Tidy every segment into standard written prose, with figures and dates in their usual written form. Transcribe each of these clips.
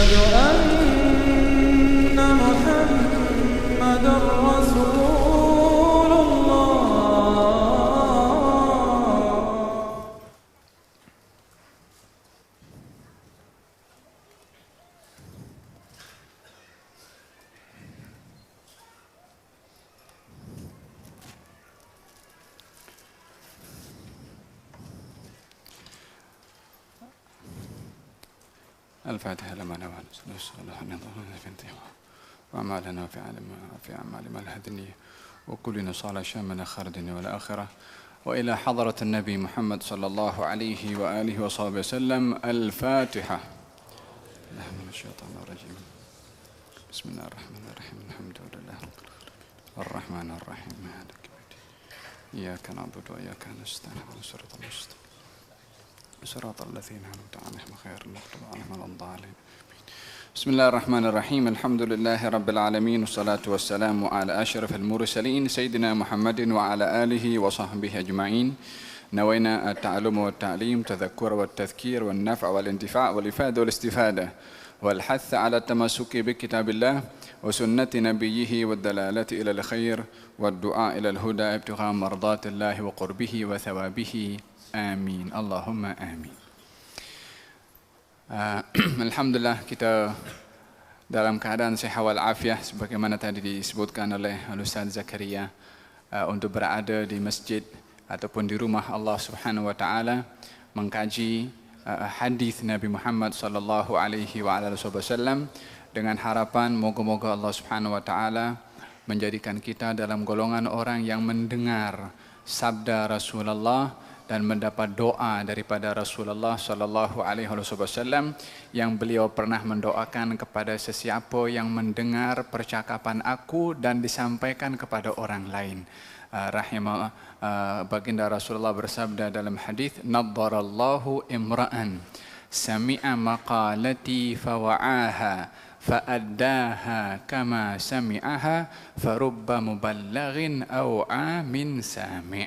أن محمدًا رسول الله. الفاتحة لما نوال وأعمالنا في أعمالنا الهدنية وكلنا صالح شامنا خير الدنيا والآخرة وإلى حضرة النبي محمد صلى الله عليه وآله وصحبه وسلم. الفاتحة. من الشيطان الرجيم. بسم الله الرحمن الرحيم. الحمد لله رب العالمين الرحمن الرحيم مالك يوم الدين إياك نعبد وإياك نستعين صراط المستقيم صراط الذين أنعمت عليهم غير المغضوب عليهم ولا الضالين. بسم الله الرحمن الرحيم. الحمد لله رب العالمين والصلاة والسلام على أشرف المرسلين سيدنا محمد وعلى آله وصحبه أجمعين. نوينا التعلم والتعليم تذكر والتذكير والنفع والانتفاع والإفادة والاستفادة والحث على التمسك بكتاب الله وسنة نبيه والدلالة إلى الخير والدعاء إلى الهدى ابتغاء مرضات الله وقربه وثوابه. Amin. Allahumma amin. Alhamdulillah kita dalam keadaan sehat walafiat sebagaimana tadi disebutkan oleh Ustaz Zakaria untuk berada di masjid ataupun di rumah Allah Subhanahu wa taala mengkaji hadis Nabi Muhammad sallallahu alaihi wasallam dengan harapan moga-moga Allah Subhanahu wa taala menjadikan kita dalam golongan orang yang mendengar sabda Rasulullah dan mendapat doa daripada Rasulullah sallallahu alaihi wasallam yang beliau pernah mendoakan kepada sesiapa yang mendengar percakapan aku dan disampaikan kepada orang lain. Baginda Rasulullah bersabda dalam hadis, "Naddarallahu imra'an sami'a maqalati fawa'aha fa'addaha kama sami'aha farubba muballighin aw amin sami'."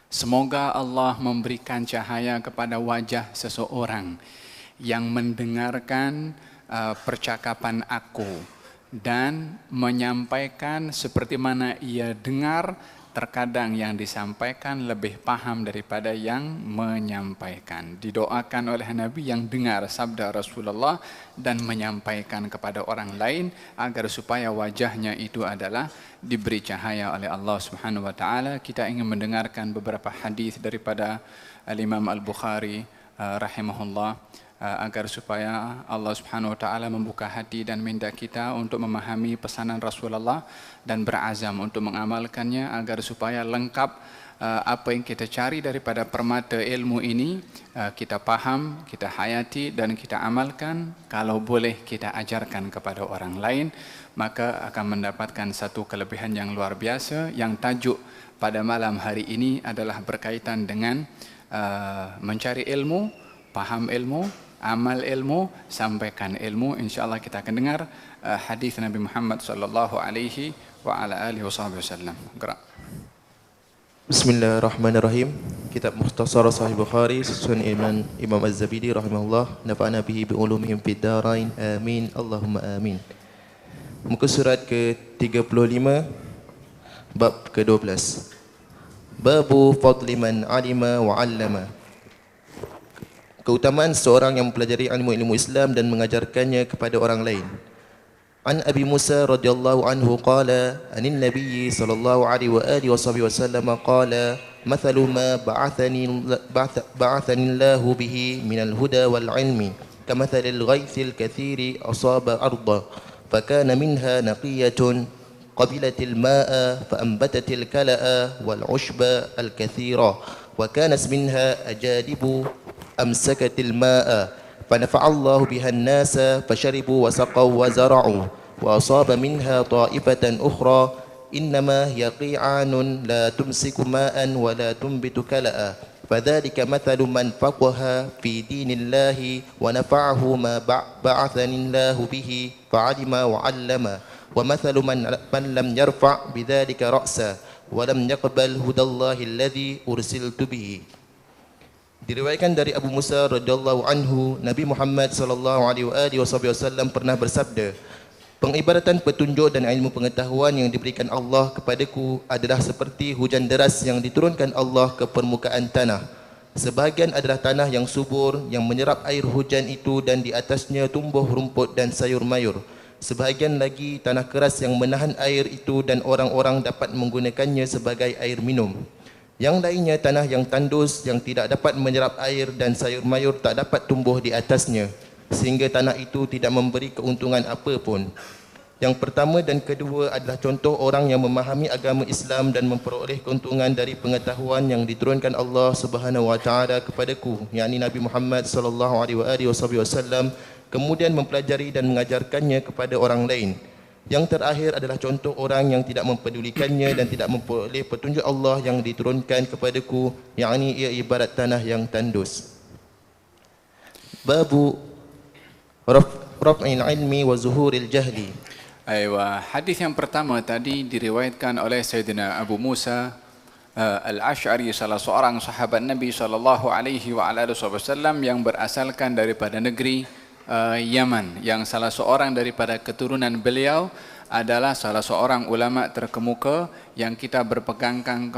Semoga Allah memberikan cahaya kepada wajah seseorang yang mendengarkan percakapan aku dan menyampaikan seperti mana ia dengar. Terkadang yang disampaikan lebih paham daripada yang menyampaikan. Didoakan oleh Nabi yang dengar sabda Rasulullah dan menyampaikan kepada orang lain agar supaya wajahnya itu adalah diberi cahaya oleh Allah Subhanahu wa taala. Kita ingin mendengarkan beberapa hadis daripada Imam Al-Bukhari rahimahullah agar supaya Allah Subhanahu wa taala membuka hati dan minda kita untuk memahami pesanan Rasulullah dan berazam untuk mengamalkannya agar supaya lengkap apa yang kita cari daripada permata ilmu ini kita paham, kita hayati dan kita amalkan. Kalau boleh kita ajarkan kepada orang lain, maka akan mendapatkan satu kelebihan yang luar biasa. Yang tajuk pada malam hari ini adalah berkaitan dengan mencari ilmu, paham ilmu, amal ilmu, sampaikan ilmu. InsyaAllah kita akan dengar hadis Nabi Muhammad sallallahu alaihi wa ala alihi wasallam. Gerak. Bismillahirrahmanirrahim. Kitab Mukhtasar Sahih Bukhari susun Imam Az-Zabidi rahimahullah. Nafa'ana bihi bi ulumihim fid darain. Amin. Allahumma amin. Muka surat ke-35 bab ke-12. Babu fadli man alima wa 'allama. Keutamaan seorang yang mempelajari ilmu Islam dan mengajarkannya kepada orang lain. An Abi Musa radhiyallahu anhu qala anin Nabi sallallahu alaihi wa alihi wasallam qala mathalu ma ba'athani Allah bihi min al-huda wal 'ilmi kamathali al-ghaythil kathiri asaba arda fakana minha naqiyatun qabilat al-ma'a faanbatat al-kala'a wal 'ushba al-kathira wa kanat minha ajadibu أمسكت الماء فنفع الله بها الناس فشربوا وسقوا وزرعوا وأصاب منها طائفة أخرى إنما هي قيعان لا تمسك ماء ولا تنبت كلأ فذلك مثل من فقه في دين الله ونفعه ما بعثني الله به فعلم وعلم ومثل من لم يرفع بذلك رأسا ولم يقبل هدى الله الذي أرسلت به. Diriwayatkan dari Abu Musa radhiyallahu anhu, Nabi Muhammad sallallahu alaihi wasallam pernah bersabda, "Pengibaratan petunjuk dan ilmu pengetahuan yang diberikan Allah kepadaku adalah seperti hujan deras yang diturunkan Allah ke permukaan tanah. Sebahagian adalah tanah yang subur yang menyerap air hujan itu dan di atasnya tumbuh rumput dan sayur mayur. Sebahagian lagi tanah keras yang menahan air itu dan orang-orang dapat menggunakannya sebagai air minum. Yang lainnya tanah yang tandus yang tidak dapat menyerap air dan sayur mayur tak dapat tumbuh di atasnya, sehingga tanah itu tidak memberi keuntungan apa pun. Yang pertama dan kedua adalah contoh orang yang memahami agama Islam dan memperoleh keuntungan dari pengetahuan yang diturunkan Allah Subhanahu wa taala kepadaku, yakni Nabi Muhammad sallallahu alaihi wasallam, kemudian mempelajari dan mengajarkannya kepada orang lain. Yang terakhir adalah contoh orang yang tidak mempedulikannya dan tidak memperoleh petunjuk Allah yang diturunkan kepadaku, yakni ia ibarat tanah yang tandus." Babu raf'il ilmi wa zuhuril jahli. Hadis yang pertama tadi diriwayatkan oleh Sayyidina Abu Musa Al-Ash'ari, salah seorang sahabat Nabi sallallahu alaihi wasallam yang berasalkan daripada negeri Yaman, yang salah seorang daripada keturunan beliau adalah salah seorang ulama terkemuka yang kita berpegangkan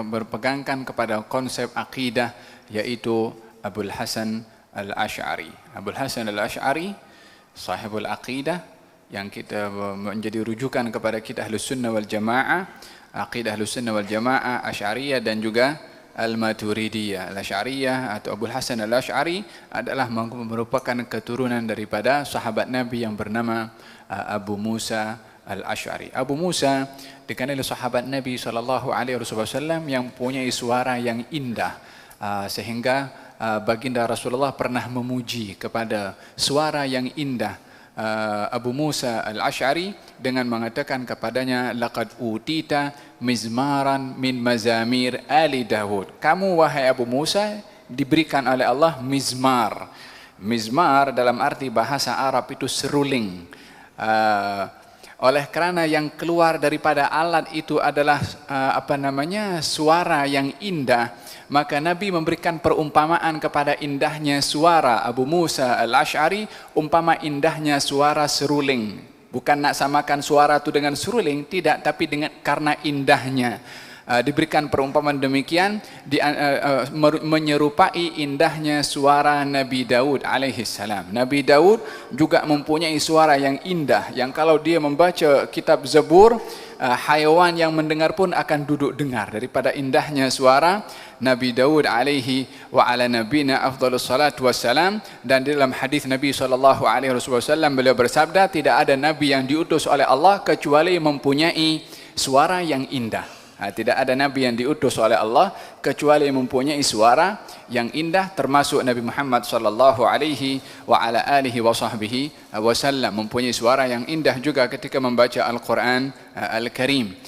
kepada konsep akidah, yaitu Abul Hasan Al-Ash'ari. Abul Hasan Al-Ash'ari, sahibul aqidah, yang kita menjadi rujukan kepada kita Ahlus Sunnah wal Jamaah, aqidah Ahlus Sunnah wal Jamaah, Asy'ariyah dan juga Al-Maturidiyah. Al-Asy'ariyah atau Abul Hasan Al-Ash'ari adalah merupakan keturunan daripada sahabat Nabi yang bernama Abu Musa Al-Ash'ari. Abu Musa dikenali sahabat Nabi sallallahu alaihi wasallam yang mempunyai suara yang indah, sehingga baginda Rasulullah pernah memuji kepada suara yang indah Abu Musa Al-Ash'ari dengan mengatakan kepadanya, "Laqad utita mizmaran min mazamir ali Dawud." Kamu wahai Abu Musa diberikan oleh Allah mizmar. Mizmar dalam arti bahasa Arab itu seruling. Oleh kerana yang keluar daripada alat itu adalah suara yang indah, maka Nabi memberikan perumpamaan kepada indahnya suara Abu Musa Al-Ash'ari umpama indahnya suara seruling. Bukan nak samakan suara itu dengan seruling, tidak, tapi dengan karena indahnya. Diberikan perumpamaan demikian menyerupai indahnya suara Nabi Daud alaihissalam. Nabi Daud juga mempunyai suara yang indah, yang kalau dia membaca kitab Zabur, haiwan yang mendengar pun akan duduk dengar daripada indahnya suara Nabi Daud alaihi wa ala nabina afdhalus salatu wassalam. Dan dalam hadis Nabi sallallahu alaihi wasallam beliau bersabda, tidak ada nabi yang diutus oleh Allah kecuali mempunyai suara yang indah. Tidak ada nabi yang diutus oleh Allah kecuali mempunyai suara yang indah, termasuk Nabi Muhammad sallallahu alaihi wa ala alihi wa sahbihi wasallam mempunyai suara yang indah juga ketika membaca Al-Quran Al-Karim.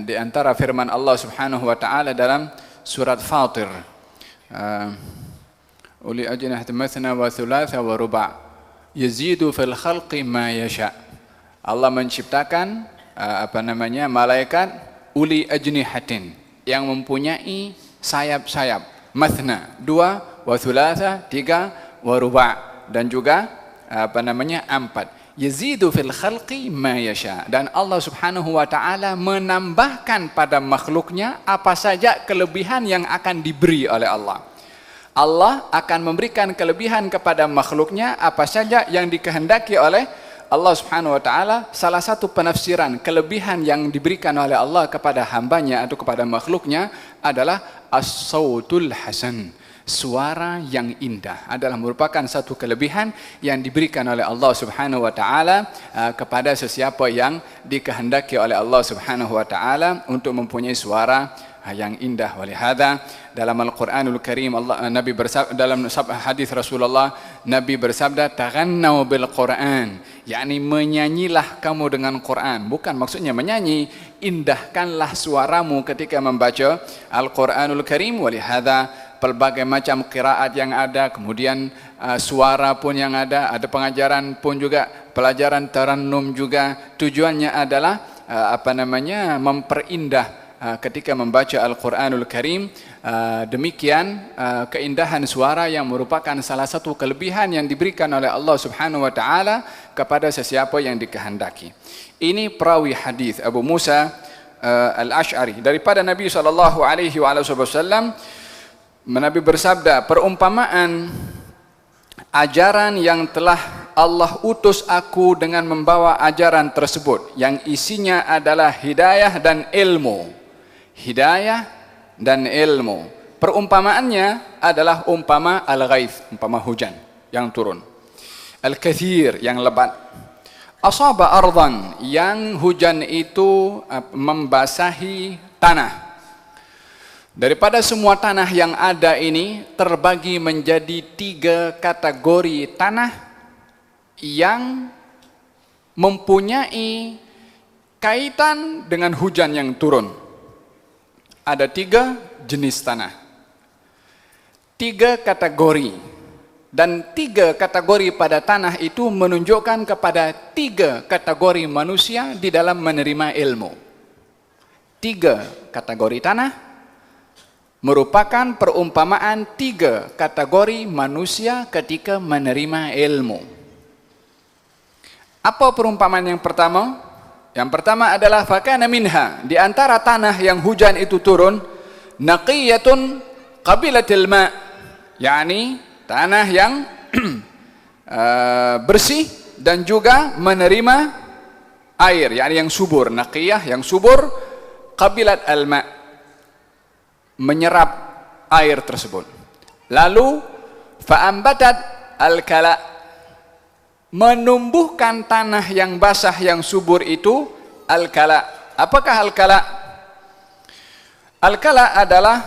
Di antara firman Allah Subhanahu wa taala dalam surat Fatir, uli ajnahati mathna wa thulatha wa ruba' yazidu fil khalqi ma yasha. Allah menciptakan malaikat uli ajnihatin yang mempunyai sayap-sayap, mathna 2, wa thulatha 3, wa ruba' dan juga 4. Yazidu fil khalqi ma yasha. Dan Allah Subhanahu wa taala menambahkan pada makhluknya apa saja kelebihan yang akan diberi oleh Allah. Allah akan memberikan kelebihan kepada makhluknya apa saja yang dikehendaki oleh Allah Subhanahu wa taala. Salah satu penafsiran kelebihan yang diberikan oleh Allah kepada hambanya atau kepada makhluknya adalah as-sautul hasan. Suara yang indah adalah merupakan satu kelebihan yang diberikan oleh Allah Subhanahu wa taala kepada sesiapa yang dikehendaki oleh Allah Subhanahu wa taala untuk mempunyai suara yang indah. Walihada dalam Al-Quranul Karim Nabi bersabda, dalam hadis Rasulullah Nabi bersabda, "Taghannau bil Quran", yakni menyanyilah kamu dengan Quran. Bukan maksudnya menyanyi, indahkanlah suaramu ketika membaca Al-Quranul Karim. Walihada pelbagai macam qiraat yang ada, kemudian suara pun yang ada pengajaran pun juga, pelajaran tarannum juga. Tujuannya adalah memperindah ketika membaca Al-Quranul Karim. Demikian keindahan suara yang merupakan salah satu kelebihan yang diberikan oleh Allah Subhanahu wa taala kepada sesiapa yang dikehendaki. Ini perawi hadis Abu Musa Al-Asy'ari daripada Nabi sallallahu alaihi wasallam. Nabi bersabda, perumpamaan ajaran yang telah Allah utus aku dengan membawa ajaran tersebut yang isinya adalah hidayah dan ilmu. Hidayah dan ilmu. Perumpamaannya adalah umpama al-ghaith, umpama hujan yang turun. Al-kathir, yang lebat. Asaba ardan, yang hujan itu membasahi tanah. Daripada semua tanah yang ada ini terbagi menjadi 3 kategori tanah yang mempunyai kaitan dengan hujan yang turun. Ada 3 jenis tanah, 3 kategori, dan 3 kategori pada tanah itu menunjukkan kepada 3 kategori manusia di dalam menerima ilmu. 3 kategori tanah merupakan perumpamaan 3 kategori manusia ketika menerima ilmu. Apa perumpamaan yang pertama? Yang pertama adalah fakana minha, di antara tanah yang hujan itu turun, naqiyatun qabilatil ma, yakni tanah yang bersih dan juga menerima air, yakni yang subur, naqiyah yang subur, qabilat al-ma, menyerap air tersebut. Lalu fa'ambatat al-kala, menumbuhkan tanah yang basah yang subur itu al-kala. Apakah al-kala? Al-kala adalah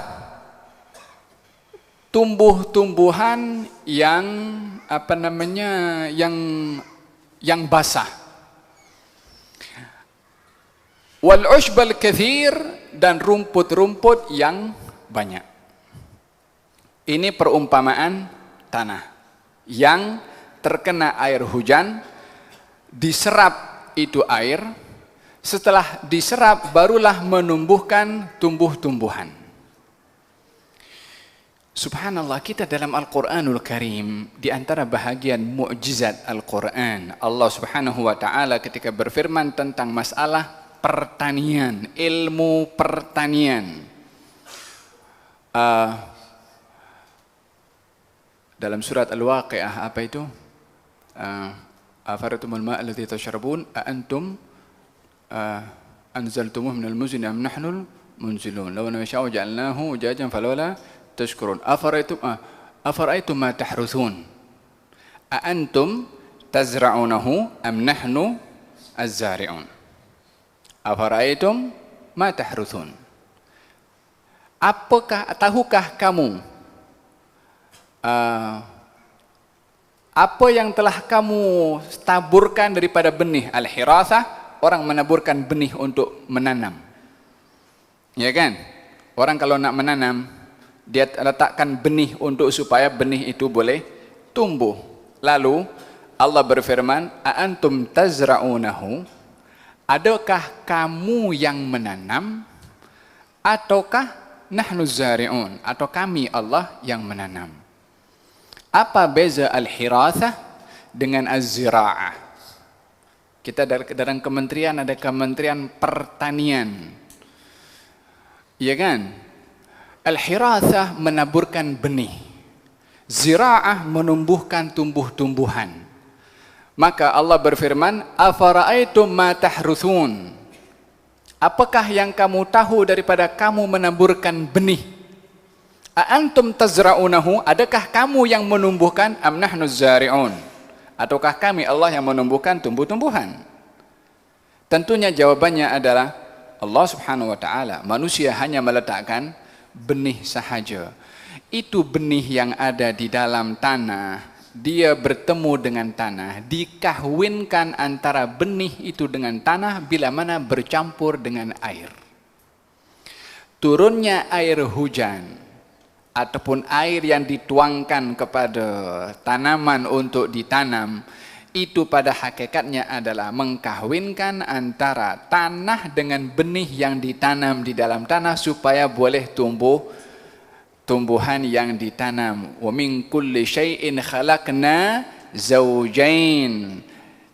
tumbuh-tumbuhan yang yang basah. Wal ushbal kathir, dan rumput-rumput yang banyak. Ini perumpamaan tanah yang terkena air hujan, diserap itu air, setelah diserap barulah menumbuhkan tumbuh-tumbuhan. Subhanallah, kita dalam Al-Quranul Karim, di antara bahagian mukjizat Al-Quran, Allah Subhanahu wa ta'ala ketika berfirman tentang masalah pertanian, ilmu pertanian, dalam surat Al-Waqi'ah, apa itu? Afara'aytumul ma'a alladhi tashrabun a antum anzaltumuhu minal muzni am nahnul munzilun law nasha'u ja'alnahu ujajan falawla tashkurun. Afara'aytum ma tahruthun a antum tazra'unahu am nahnu az-zari'un. Afara'aytum ma tahruthun, tahukah kamu apa yang telah kamu taburkan daripada benih? Al-hirathah, orang menaburkan benih untuk menanam, ya kan? Orang kalau nak menanam, dia letakkan benih untuk supaya benih itu boleh tumbuh. Lalu Allah berfirman, a antum tazra'unahu, adakah kamu yang menanam ataukah nahnu zari'un, atau kami Allah yang menanam? Apa beza al-hirathah dengan az-zira'ah? Kita dalam kementerian ada kementerian pertanian, ya kan? Al-hirathah menaburkan benih, zira'ah menumbuhkan tumbuh-tumbuhan. Maka Allah berfirman, afara'aitum ma tahruthun, apakah yang kamu tahu daripada kamu menaburkan benih? Antum tazra'unahu, adakah kamu yang menumbuhkan? Am nahnu zari'un, ataukah kami Allah yang menumbuhkan tumbuh-tumbuhan? Tentunya jawabannya adalah Allah Subhanahu wa ta'ala. Manusia hanya meletakkan benih sahaja. Itu benih yang ada di dalam tanah, dia bertemu dengan tanah, dikahwinkan antara benih itu dengan tanah bila mana bercampur dengan air. Turunnya air hujan ataupun air yang dituangkan kepada tanaman untuk ditanam, itu pada hakikatnya adalah mengkahwinkan antara tanah dengan benih yang ditanam di dalam tanah supaya boleh tumbuh tumbuhan yang ditanam. Wa min kulli syai'in khalaqna zaujain.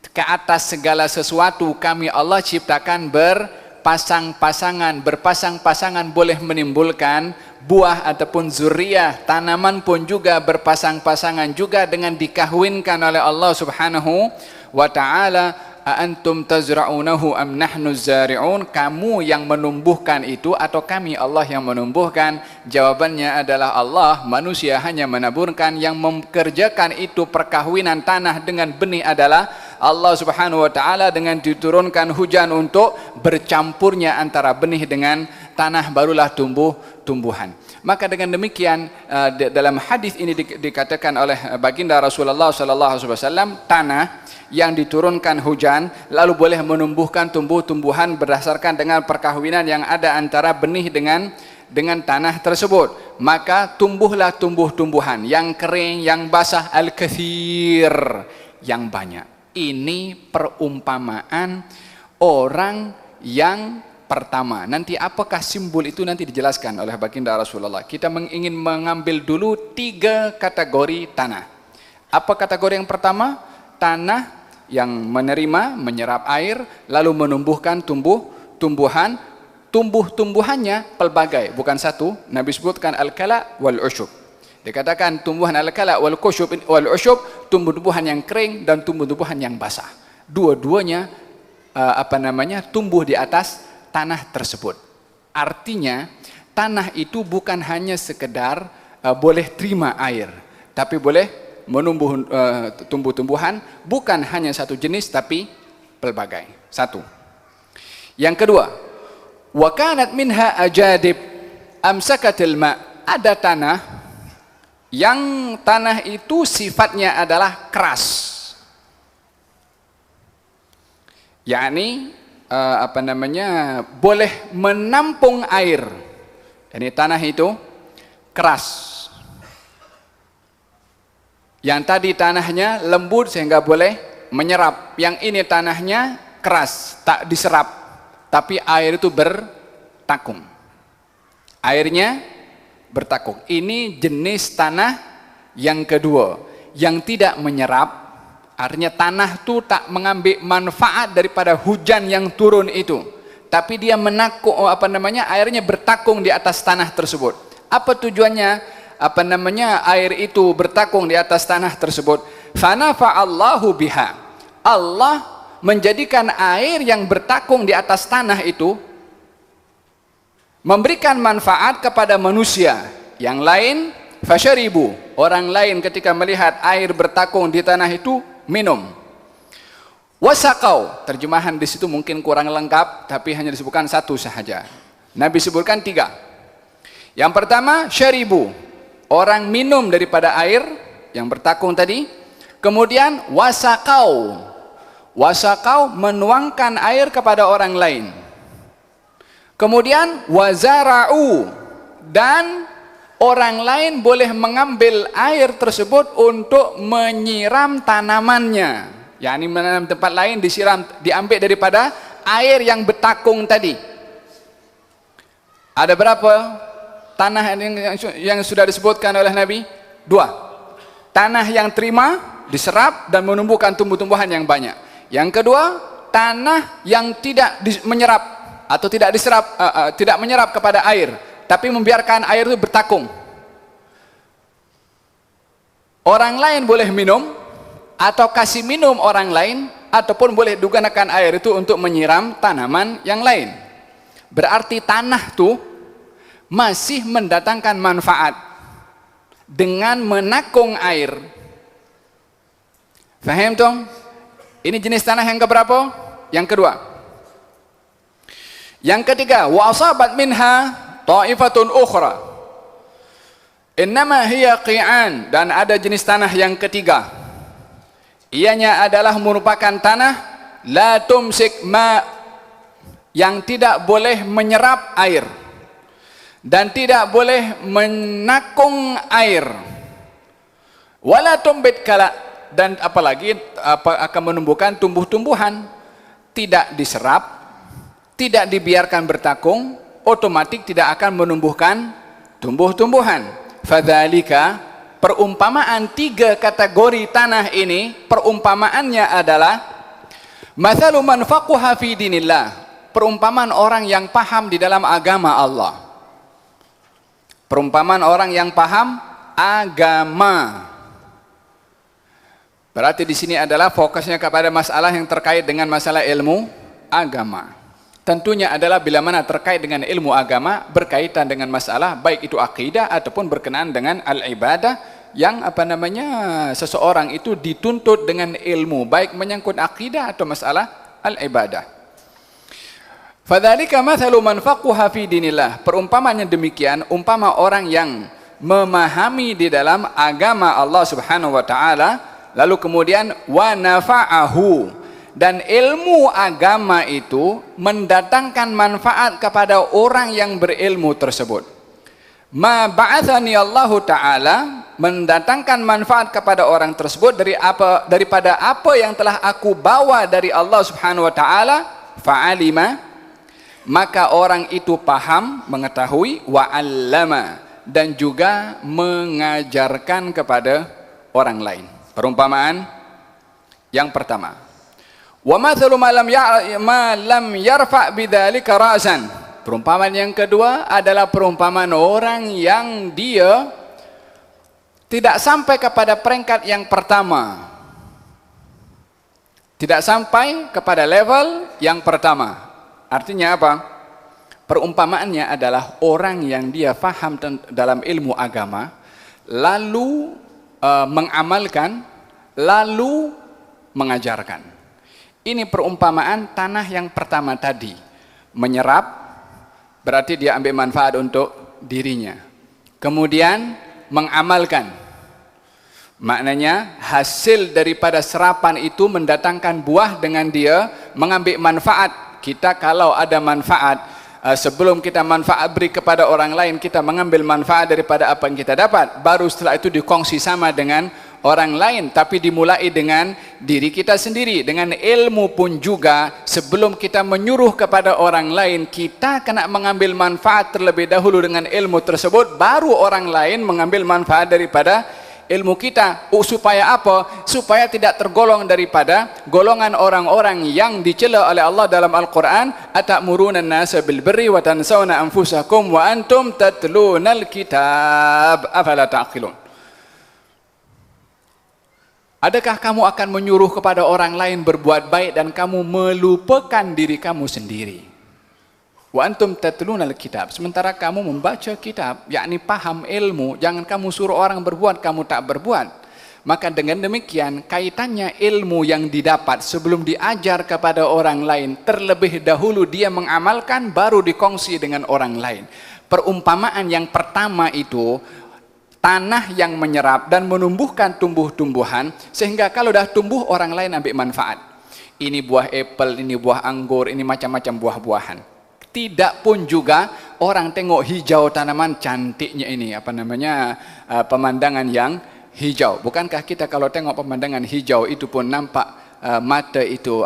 Ke atas segala sesuatu kami Allah ciptakan berpasang-pasangan boleh menimbulkan buah ataupun zuriyah. Tanaman pun juga berpasang-pasangan juga dengan dikahwinkan oleh Allah Subhanahu wa taala. A antum tazra'unahu am nahnu zari'un? Kamu yang menumbuhkan itu atau kami Allah yang menumbuhkan? Jawabannya adalah Allah. Manusia hanya menaburkan. Yang mengerjakan itu perkahwinan tanah dengan benih adalah Allah Subhanahu wa taala, dengan diturunkan hujan untuk bercampurnya antara benih dengan tanah barulah tumbuhan. Maka dengan demikian dalam hadis ini dikatakan oleh baginda Rasulullah sallallahu alaihi wasallam, tanah yang diturunkan hujan lalu boleh menumbuhkan tumbuh-tumbuhan berdasarkan dengan perkahwinan yang ada antara benih dengan tanah tersebut. Maka tumbuhlah tumbuh-tumbuhan yang kering, yang basah, al-kathir, yang banyak. Ini perumpamaan orang yang pertama. Nanti apakah simbol itu nanti dijelaskan oleh baginda Rasulullah. Kita ingin mengambil dulu 3 kategori tanah. Apa kategori yang pertama? Tanah yang menerima, menyerap air, lalu menumbuhkan tumbuhan. Tumbuh-tumbuhannya pelbagai, bukan satu. Nabi sebutkan al-kala wal usyub. Dikatakan tumbuhan al-kala wal usyub, tumbuh-tumbuhan yang kering dan tumbuh-tumbuhan yang basah. Dua-duanya tumbuh di atas tanah tersebut. Artinya tanah itu bukan hanya sekedar boleh terima air, tapi boleh menumbuh tumbuh-tumbuhan, bukan hanya satu jenis tapi pelbagai. Satu. Yang kedua, wa kanat minha ajadib amsakatil ma. Ada tanah yang tanah itu sifatnya adalah keras, yakni boleh menampung air. Ini tanah itu keras. Yang tadi tanahnya lembut sehingga boleh menyerap. Yang ini tanahnya keras, tak diserap, tapi air itu bertakung. Airnya bertakung. Ini jenis tanah yang kedua, yang tidak menyerap. Artinya tanah itu tak mengambil manfaat daripada hujan yang turun itu, tapi dia airnya bertakung di atas tanah tersebut. Apa tujuannya? Air itu bertakung di atas tanah tersebut. Fanafa'allahu biha. Allah menjadikan air yang bertakung di atas tanah itu memberikan manfaat kepada manusia. Yang lain fasyaribu. Orang lain ketika melihat air bertakung di tanah itu minum. Wasaqau, terjemahan di situ mungkin kurang lengkap, tapi hanya disebutkan satu saja. Nabi sebutkan 3. Yang pertama, syaribu, orang minum daripada air yang bertakung tadi. Kemudian wasaqau, wasaqau menuangkan air kepada orang lain. Kemudian wazara'u, dan orang lain boleh mengambil air tersebut untuk menyiram tanamannya. yakni menanam tempat lain disiram, diambil daripada air yang bertakung tadi. Ada berapa tanah yang sudah disebutkan oleh Nabi? 2. Tanah yang terima, diserap dan menumbuhkan tumbuh-tumbuhan yang banyak. Yang kedua, tanah yang tidak menyerap atau tidak diserap, tidak menyerap kepada air, tapi membiarkan air itu bertakung. Orang lain boleh minum atau kasih minum orang lain, ataupun boleh digunakan air itu untuk menyiram tanaman yang lain. Berarti tanah itu masih mendatangkan manfaat dengan menakung air. Faham dong? Ini jenis tanah yang keberapa? Yang kedua. Yang ketiga, wa asabat minha ta'ifatun ukhra innama hiya qi'an, dan ada jenis tanah yang ketiga. Ianya adalah merupakan tanah la tumsik ma, yang tidak boleh menyerap air dan tidak boleh menakung air. Wala tumbit kala, dan apalagi akan menumbuhkan tumbuh-tumbuhan. Tidak diserap, tidak dibiarkan bertakung, otomatis tidak akan menumbuhkan tumbuh-tumbuhan. Fadzalika, perumpamaan 3 kategori tanah ini, perumpamaannya adalah mathalu man faqaha fi dinillah, perumpamaan orang yang paham di dalam agama Allah. Perumpamaan orang yang paham agama. Berarti di sini adalah fokusnya kepada masalah yang terkait dengan masalah ilmu agama. Tentunya adalah bila mana terkait dengan ilmu agama berkaitan dengan masalah baik itu akidah ataupun berkenaan dengan al-ibadah yang seseorang itu dituntut dengan ilmu baik menyangkut akidah atau masalah al-ibadah. Fadzalika mathalu man faqaha fi dinillah. Perumpamaannya demikian, umpama orang yang memahami di dalam agama Allah Subhanahu wa taala, lalu kemudian wa nafa'ahu, dan ilmu agama itu mendatangkan manfaat kepada orang yang berilmu tersebut. Ma ba'athani Allah taala, mendatangkan manfaat kepada orang tersebut daripada apa yang telah aku bawa dari Allah Subhanahu wa taala, fa'alima, maka orang itu paham, mengetahui, wa 'allama, dan juga mengajarkan kepada orang lain. Perumpamaan yang pertama, wa mathalu ma lam yarfa' bidzalika ra'san. Perumpamaan yang kedua adalah perumpamaan orang yang dia tidak sampai kepada peringkat yang pertama, tidak sampai kepada level yang pertama. Artinya apa? Perumpamaannya adalah orang yang dia faham dalam ilmu agama, lalu mengamalkan, lalu mengajarkan. Ini perumpamaan tanah yang pertama tadi. Menyerap, berarti dia ambil manfaat untuk dirinya. Kemudian mengamalkan, maknanya hasil daripada serapan itu mendatangkan buah dengan dia mengambil manfaat. Kita kalau ada manfaat, sebelum kita manfaat beri kepada orang lain, kita mengambil manfaat daripada apa yang kita dapat, baru setelah itu dikongsi sama dengan orang lain. Tapi dimulai dengan diri kita sendiri. Dengan ilmu pun juga, sebelum kita menyuruh kepada orang lain, kita kena mengambil manfaat terlebih dahulu dengan ilmu tersebut, baru orang lain mengambil manfaat daripada ilmu kita. Supaya apa? Supaya tidak tergolong daripada golongan orang-orang yang dicela oleh Allah dalam Al-Quran, atamuruna an-nasa bil birri wa tansawna anfusakum wa antum tatlunal kitab afala ta'qilun. Adakah kamu akan menyuruh kepada orang lain berbuat baik dan kamu melupakan diri kamu sendiri? Wa antum tatlunal kitab, sementara kamu membaca kitab, yakni paham ilmu. Jangan kamu suruh orang berbuat, kamu tak berbuat. Maka dengan demikian kaitannya ilmu yang didapat sebelum diajar kepada orang lain, terlebih dahulu dia mengamalkan, baru dikongsi dengan orang lain. Perumpamaan yang pertama itu tanah yang menyerap dan menumbuhkan tumbuh-tumbuhan, sehingga kalau dah tumbuh orang lain ambil manfaat. Ini buah apel, ini buah anggur, ini macam-macam buah-buahan. Tidak pun juga orang tengok hijau tanaman, cantiknya ini pemandangan yang hijau. Bukankah kita kalau tengok pemandangan hijau itu pun nampak mata itu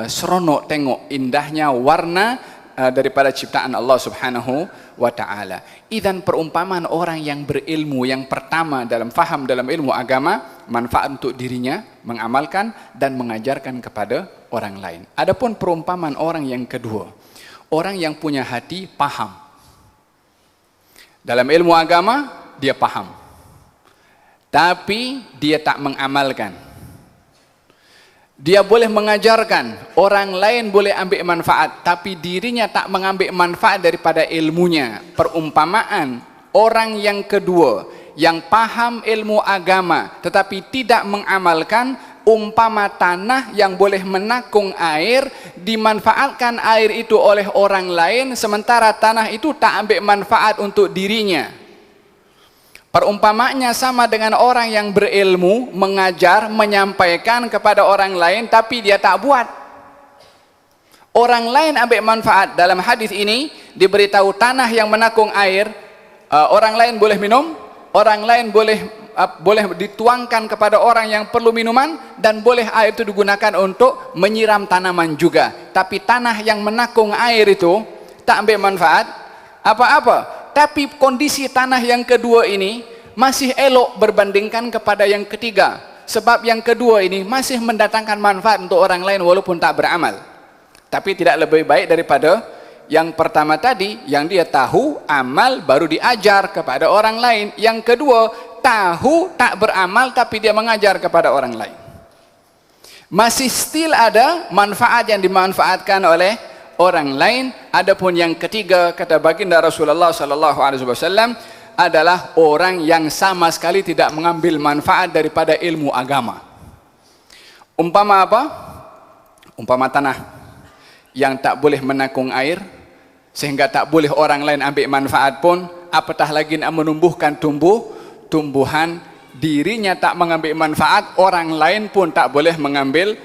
seronok tengok indahnya warna daripada ciptaan Allah Subhanahu wa taala. Idzan perumpamaan orang yang berilmu yang pertama dalam faham dalam ilmu agama, manfaat untuk dirinya, mengamalkan dan mengajarkan kepada orang lain. Adapun perumpamaan orang yang kedua, orang yang punya hati paham. Dalam ilmu agama dia paham, tapi dia tak mengamalkan. Dia boleh mengajarkan, orang lain boleh ambil manfaat, tapi dirinya tak mengambil manfaat daripada ilmunya. Perumpamaan orang yang kedua yang paham ilmu agama tetapi tidak mengamalkan, umpama tanah yang boleh menakung air, dimanfaatkan air itu oleh orang lain, sementara tanah itu tak ambil manfaat untuk dirinya. Perumpamaannya sama dengan orang yang berilmu, mengajar, menyampaikan kepada orang lain, tapi dia tak buat. Orang lain ambil manfaat. Dalam hadis ini diberitahu tanah yang menakung air, orang lain boleh minum, orang lain boleh boleh dituangkan kepada orang yang perlu minuman, dan boleh air itu digunakan untuk menyiram tanaman juga. Tapi tanah yang menakung air itu tak ambil manfaat apa-apa. Tapi kondisi tanah yang kedua ini masih elok berbandingkan kepada yang ketiga. Sebab yang kedua ini masih mendatangkan manfaat untuk orang lain walaupun tak beramal. Tapi tidak lebih baik daripada yang pertama tadi, yang dia tahu, amal, baru diajar kepada orang lain. Yang kedua, tahu, tak beramal, tapi dia mengajar kepada orang lain. Masih still ada manfaat yang dimanfaatkan oleh orang lain. Adapun yang ketiga, kata baginda Rasulullah SAW, adalah orang yang sama sekali tidak mengambil manfaat daripada ilmu agama. Umpama apa? Umpama tanah yang tak boleh menakung air, sehingga tak boleh orang lain ambil manfaat pun, apatah lagi nak menumbuhkan tumbuhan, dirinya tak mengambil manfaat, orang lain pun tak boleh mengambil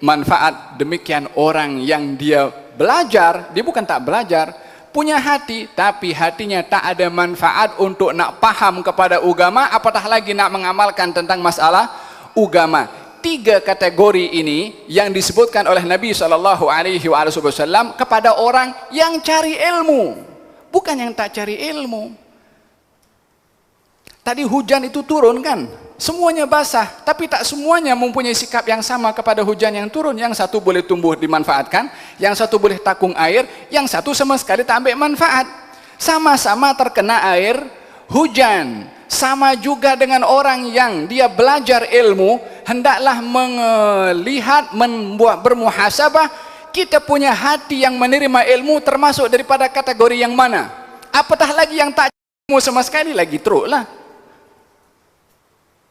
manfaat. Demikian orang yang dia belajar, dia bukan tak belajar, punya hati, tapi hatinya tak ada manfaat untuk nak paham kepada agama, apatah lagi nak mengamalkan tentang masalah agama. Tiga kategori ini yang disebutkan oleh Nabi SAW kepada orang yang cari ilmu, bukan yang tak cari ilmu. Tadi hujan itu turun kan, semuanya basah, tapi tak semuanya mempunyai sikap yang sama kepada hujan yang turun. Yang satu boleh tumbuh dimanfaatkan, yang satu boleh takung air, yang satu sama sekali tak ambil manfaat. Sama-sama terkena air hujan. Sama juga dengan orang yang dia belajar ilmu, hendaklah melihat, bermuhasabah, kita punya hati yang menerima ilmu termasuk daripada kategori yang mana. Apatah lagi yang tak ilmu sama sekali, lagi teruk lah.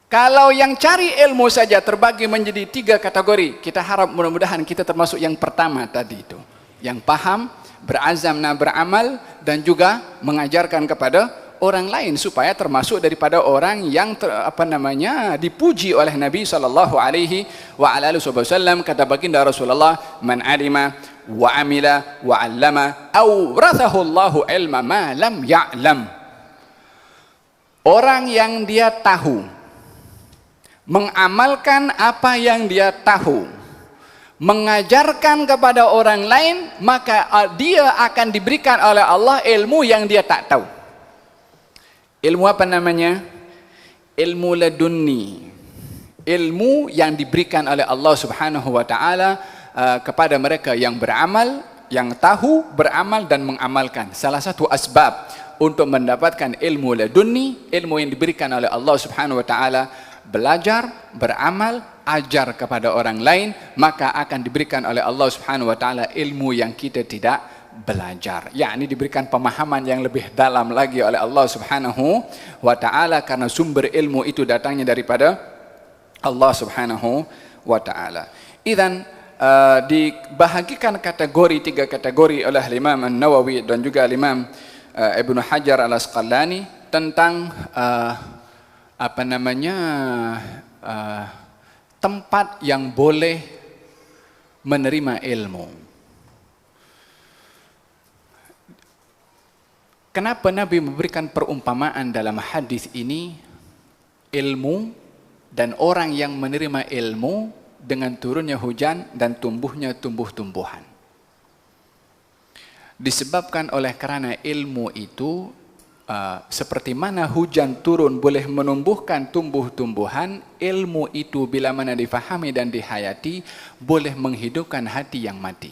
Kalau yang cari ilmu saja terbagi menjadi tiga kategori, kita harap mudah-mudahan kita termasuk yang pertama tadi itu, yang paham, berazam nak beramal, dan juga mengajarkan kepada orang lain, supaya termasuk daripada orang yang dipuji oleh Nabi SAW. Kata baginda Rasulullah, man alima wa amila wa allama awrathahu Allahu ilma ma lam ya'lam. Orang yang dia tahu, mengamalkan apa yang dia tahu, mengajarkan kepada orang lain, maka dia akan diberikan oleh Allah ilmu yang dia tak tahu. Ilmu apa namanya? Ilmu ladunni. Ilmu yang diberikan oleh Allah Subhanahu wa taala kepada mereka yang beramal, yang tahu, beramal dan mengamalkan. Salah satu asbab untuk mendapatkan ilmu ladunni, ilmu yang diberikan oleh Allah Subhanahu wa taala, belajar, beramal, ajar kepada orang lain, maka akan diberikan oleh Allah Subhanahu wa taala ilmu yang kita tidak belajar, yakni diberikan pemahaman yang lebih dalam lagi oleh Allah Subhanahu wa taala, karena sumber ilmu itu datangnya daripada Allah Subhanahu wa taala. Idzan dibahagikan tiga kategori oleh Imam An-Nawawi dan juga Imam Ibnu Hajar Al-Asqalani tentang tempat yang boleh menerima ilmu. Kenapa Nabi memberikan perumpamaan dalam hadis ini, ilmu dan orang yang menerima ilmu dengan turunnya hujan dan tumbuhnya tumbuh-tumbuhan? Disebabkan oleh karena ilmu itu seperti mana hujan turun boleh menumbuhkan tumbuh-tumbuhan, ilmu itu bila mana difahami dan dihayati boleh menghidupkan hati yang mati,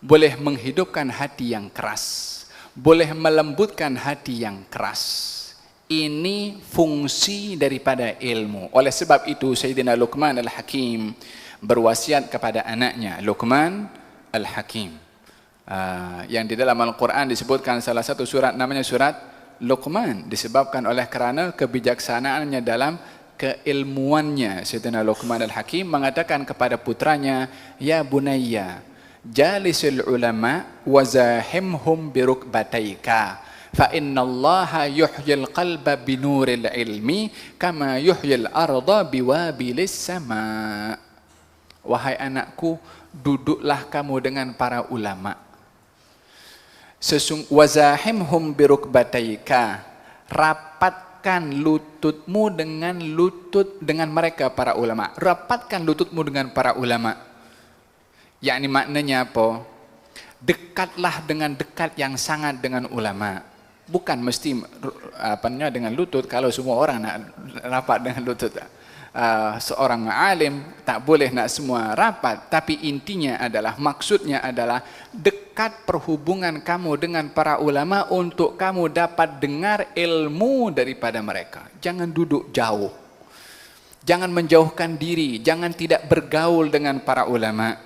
boleh menghidupkan hati yang keras, boleh melembutkan hati yang keras. Ini fungsi daripada ilmu. Oleh sebab itu Sayyidina Luqman Al-Hakim berwasiat kepada anaknya Luqman Al-Hakim, yang di dalam Al-Quran disebutkan salah satu surat namanya surat Luqman, disebabkan oleh kerana kebijaksanaannya dalam keilmuannya. Sayyidina Luqman Al-Hakim mengatakan kepada putranya, ya bunayya jalisul ulama wazahimhum birukbataika fa innallaha yuhyil qalba binuril ilmi kama yuhyil arda biwabilis sama. Wahai anakku, duduklah kamu dengan para ulama, wazahimhum birukbataika, rapat rapatkan lututmu dengan mereka para ulama. Rapatkan lututmu dengan para ulama. Yakni maknanya apa? Dekatlah dengan dekat yang sangat dengan ulama. Bukan mesti dengan lutut. Kalau semua orang nak rapat dengan lutut, seorang alim tak boleh nak semua rapat. Tapi intinya adalah, maksudnya adalah dekat perhubungan kamu dengan para ulama untuk kamu dapat dengar ilmu daripada mereka. Jangan duduk jauh, jangan menjauhkan diri, jangan tidak bergaul dengan para ulama.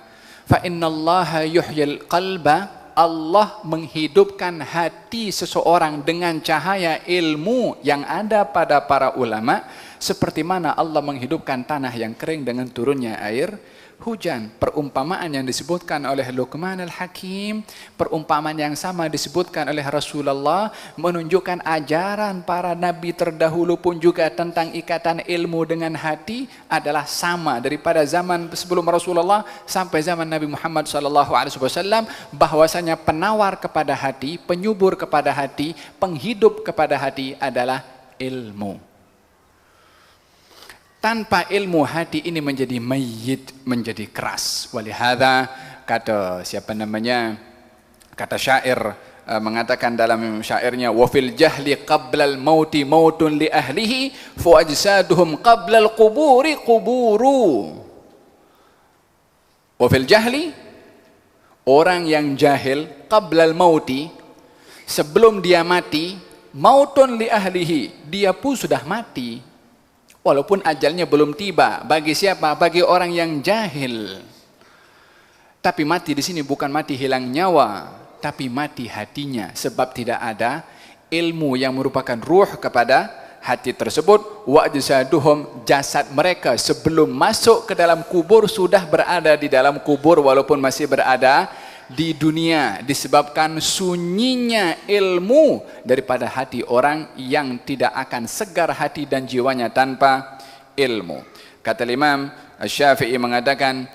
Fa innallaha yuhyil qalba, Allah menghidupkan hati seseorang dengan cahaya ilmu yang ada pada para ulama, seperti mana Allah menghidupkan tanah yang kering dengan turunnya air hujan. Perumpamaan yang disebutkan oleh Luqman al-Hakim, perumpamaan yang sama disebutkan oleh Rasulullah, menunjukkan ajaran para nabi terdahulu pun juga tentang ikatan ilmu dengan hati adalah sama daripada zaman sebelum Rasulullah sampai zaman Nabi Muhammad SAW, bahwasanya penawar kepada hati, penyubur kepada hati, penghidup kepada hati adalah ilmu. Tanpa ilmu hati ini menjadi mayyit, menjadi keras. Walihada kata kata syair mengatakan dalam syairnya, wa fil jahli qabla al mauti mautun li ahlihi fa ajsaduhum qabla al quburi quburu. Wa fil jahli, orang yang jahil, qabla al mauti, sebelum dia mati, mautun li ahlihi, dia pun sudah mati. Walaupun ajalnya belum tiba. Bagi siapa? Bagi orang yang jahil. Tapi mati di sini bukan mati hilang nyawa, tapi mati hatinya, sebab tidak ada ilmu yang merupakan ruh kepada hati tersebut. Wa jasaduhum, jasad mereka sebelum masuk ke dalam kubur sudah berada di dalam kubur walaupun masih berada di dunia, disebabkan sunyinya ilmu daripada hati orang yang tidak akan segar hati dan jiwanya tanpa ilmu. Kata Imam Syafi'i mengatakan,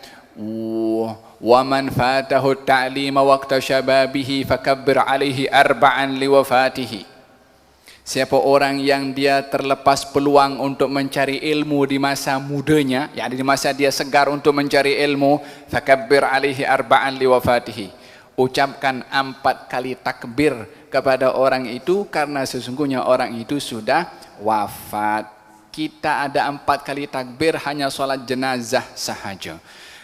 wa man fatahu ta'lima waqta syababihi fakabbir alaihi arba'an liwafatihi. Siapa orang yang dia terlepas peluang untuk mencari ilmu di masa mudanya, yakni di masa dia segar untuk mencari ilmu, fakabbir alaihi arba'an liwafatihi. Ucapkan 4 kali takbir kepada orang itu karena sesungguhnya orang itu sudah wafat. Kita ada 4 kali takbir hanya solat jenazah sahaja.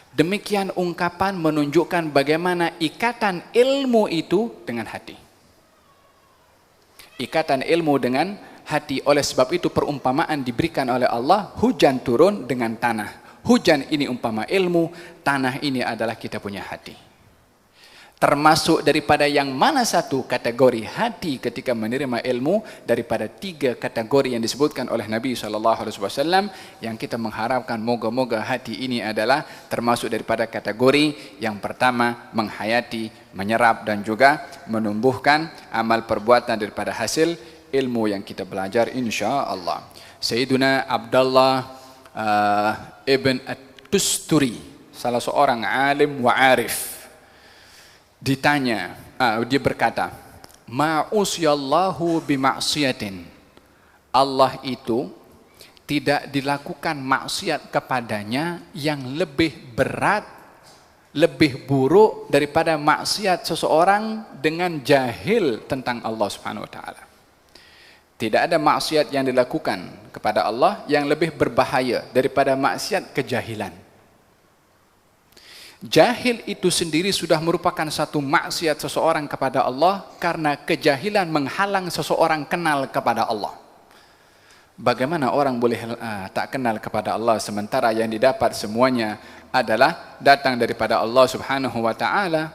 Demikian ungkapan menunjukkan bagaimana ikatan ilmu itu dengan hati. Ikatan ilmu dengan hati. Oleh sebab itu perumpamaan diberikan oleh Allah, hujan turun dengan tanah. Hujan ini umpama ilmu, tanah ini adalah kita punya hati. Termasuk daripada yang mana satu kategori hati ketika menerima ilmu daripada 3 kategori yang disebutkan oleh Nabi SAW, yang kita mengharapkan moga-moga hati ini adalah termasuk daripada kategori yang pertama, menghayati, menyerap dan juga menumbuhkan amal perbuatan daripada hasil ilmu yang kita belajar insya-Allah. Sayyiduna Abdullah ibn At-Tusturi, salah seorang alim wa arif, ditanya, dia berkata, ma'usyallahu bima'siyatin. Allah itu tidak dilakukan maksiat kepadanya yang lebih berat, lebih buruk daripada maksiat seseorang dengan jahil tentang Allah Subhanahu wa taala. Tidak ada maksiat yang dilakukan kepada Allah yang lebih berbahaya daripada maksiat kejahilan. Jahil itu sendiri sudah merupakan satu maksiat seseorang kepada Allah karena kejahilan menghalang seseorang kenal kepada Allah. Bagaimana orang boleh tak kenal kepada Allah sementara yang didapat semuanya adalah datang daripada Allah Subhanahu wa taala?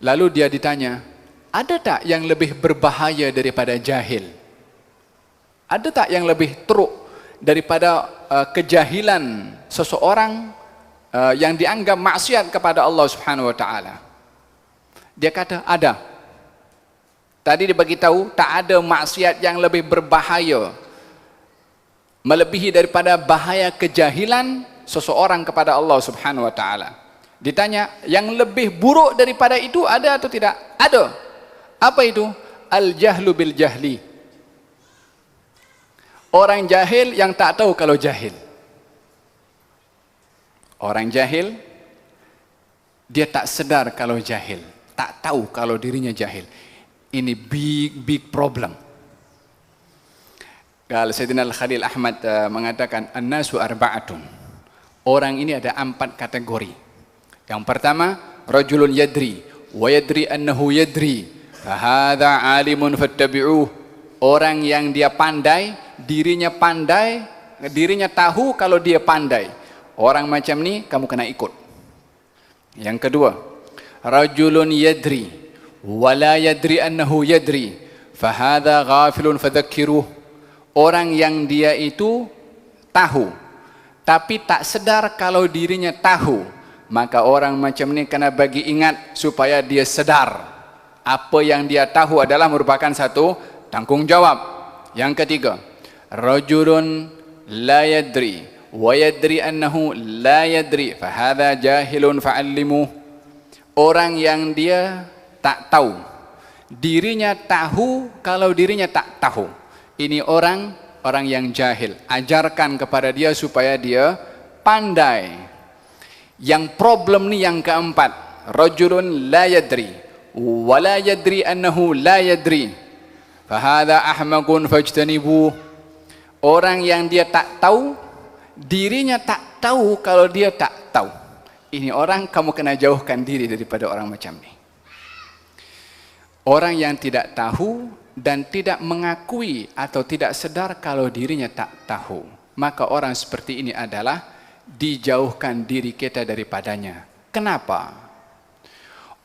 Lalu dia ditanya, ada tak yang lebih berbahaya daripada jahil? Ada tak yang lebih teruk daripada kejahilan seseorang yang dianggap maksiat kepada Allah Subhanahu wa taala? Dia kata ada. Tadi dia bagi tahu tak ada maksiat yang lebih berbahaya melebihi daripada bahaya kejahilan seseorang kepada Allah Subhanahu wa taala. Ditanya, yang lebih buruk daripada itu ada atau tidak? Ada. Apa itu? Al-jahlu bil jahli. Orang jahil yang tak tahu kalau jahil. Orang jahil, dia tak sedar kalau jahil, tak tahu kalau dirinya jahil. Ini big problem. Kalau Sayyidina Al-Khalil Ahmad mengatakan an-nasu arba'atun. Orang ini ada 4 kategori. Yang pertama, rajulun yadri wa yadri annahu yadri. Fahadha alimun fattabi'uh. Orang yang dia pandai, dirinya tahu kalau dia pandai. Orang macam ni kamu kena ikut. Yang kedua, rajulun yadri wa la yadri annahu yadri. Fahadha ghafilun fadhakkiruh. Orang yang dia itu tahu, tapi tak sedar kalau dirinya tahu, maka orang macam ni kena bagi ingat supaya dia sedar. Apa yang dia tahu adalah merupakan satu tanggungjawab. Yang ketiga, rajulun la yadri wa yadri annahu la yadri fahadha jahilun fa'allimuh. Orang yang dia tak tahu, dirinya tahu kalau dirinya tak tahu. Ini orang yang jahil. Ajarkan kepada dia supaya dia pandai. Yang problem ni yang keempat, rajulun la yadri wa la yadri annahu la yadri fahadha ahmaqun fajtanibuh. Orang yang dia tak tahu, dirinya tak tahu kalau dia tak tahu. Ini orang kamu kena jauhkan diri daripada orang macam ni. Orang yang tidak tahu dan tidak mengakui atau tidak sedar kalau dirinya tak tahu, maka orang seperti ini adalah dijauhkan diri kita daripadanya. Kenapa?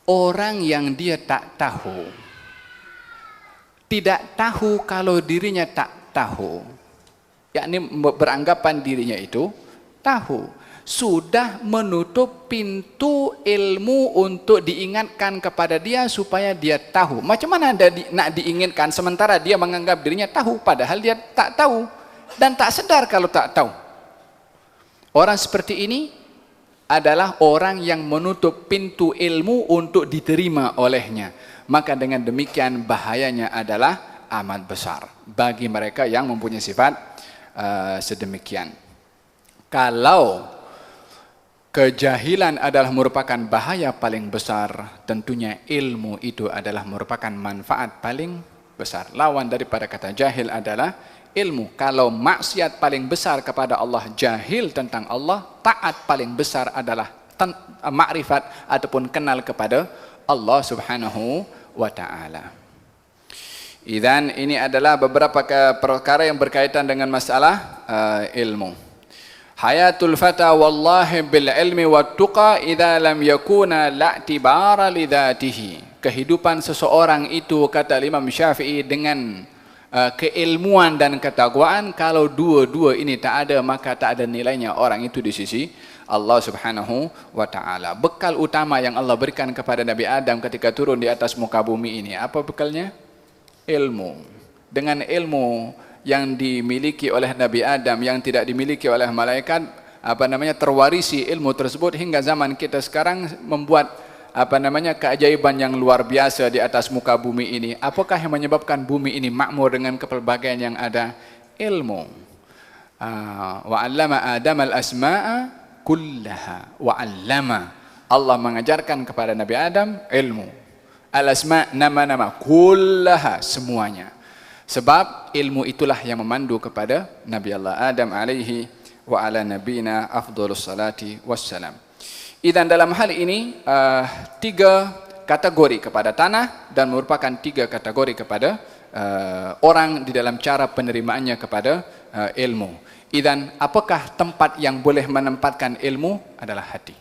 Orang yang dia tak tahu, tidak tahu kalau dirinya tak tahu, yakni beranggapan dirinya itu tahu, sudah menutup pintu ilmu untuk diingatkan kepada dia supaya dia tahu. Macam mana nak diingatkan sementara dia menganggap dirinya tahu, padahal dia tak tahu dan tak sedar kalau tak tahu. Orang seperti ini adalah orang yang menutup pintu ilmu untuk diterima olehnya. Maka dengan demikian bahayanya adalah amat besar bagi mereka yang mempunyai sifat sedemikian. Kalau kejahilan adalah merupakan bahaya paling besar, tentunya ilmu itu adalah merupakan manfaat paling besar. Lawan daripada kata jahil adalah ilmu. Kalau maksiat paling besar kepada Allah, jahil tentang Allah, taat paling besar adalah makrifat ataupun kenal kepada Allah Subhanahu wa taala. Idzan ini adalah beberapa perkara yang berkaitan dengan masalah ilmu. Hayatul fata wallahi bil ilmi wat tuqa idza lam yakuna la'tibara li dzatihi. Kehidupan seseorang itu, kata Imam Syafi'i, dengan keilmuan dan ketakwaan, kalau dua-dua ini tak ada, maka tak ada nilainya orang itu di sisi Allah Subhanahu wa taala. Bekal utama yang Allah berikan kepada Nabi Adam ketika turun di atas muka bumi ini, apa bekalnya? Ilmu. Dengan ilmu yang dimiliki oleh Nabi Adam, yang tidak dimiliki oleh malaikat, terwarisi ilmu tersebut hingga zaman kita sekarang, membuat keajaiban yang luar biasa di atas muka bumi ini. Apakah yang menyebabkan bumi ini makmur dengan kepelbagaian yang ada? Ilmu. Wa 'allama Adam al-asma'a kullaha wa 'allama. Allah mengajarkan kepada Nabi Adam ilmu. Al-asma', nama-nama, kullaha, semuanya. Sebab ilmu itulah yang memandu kepada Nabi Allah Adam alaihi wa ala nabina afdhalus salati wassalam. Dan dalam hal ini 3 kategori kepada tanah dan merupakan 3 kategori kepada orang di dalam cara penerimaannya kepada ilmu. Dan apakah tempat yang boleh menempatkan ilmu? Adalah hati.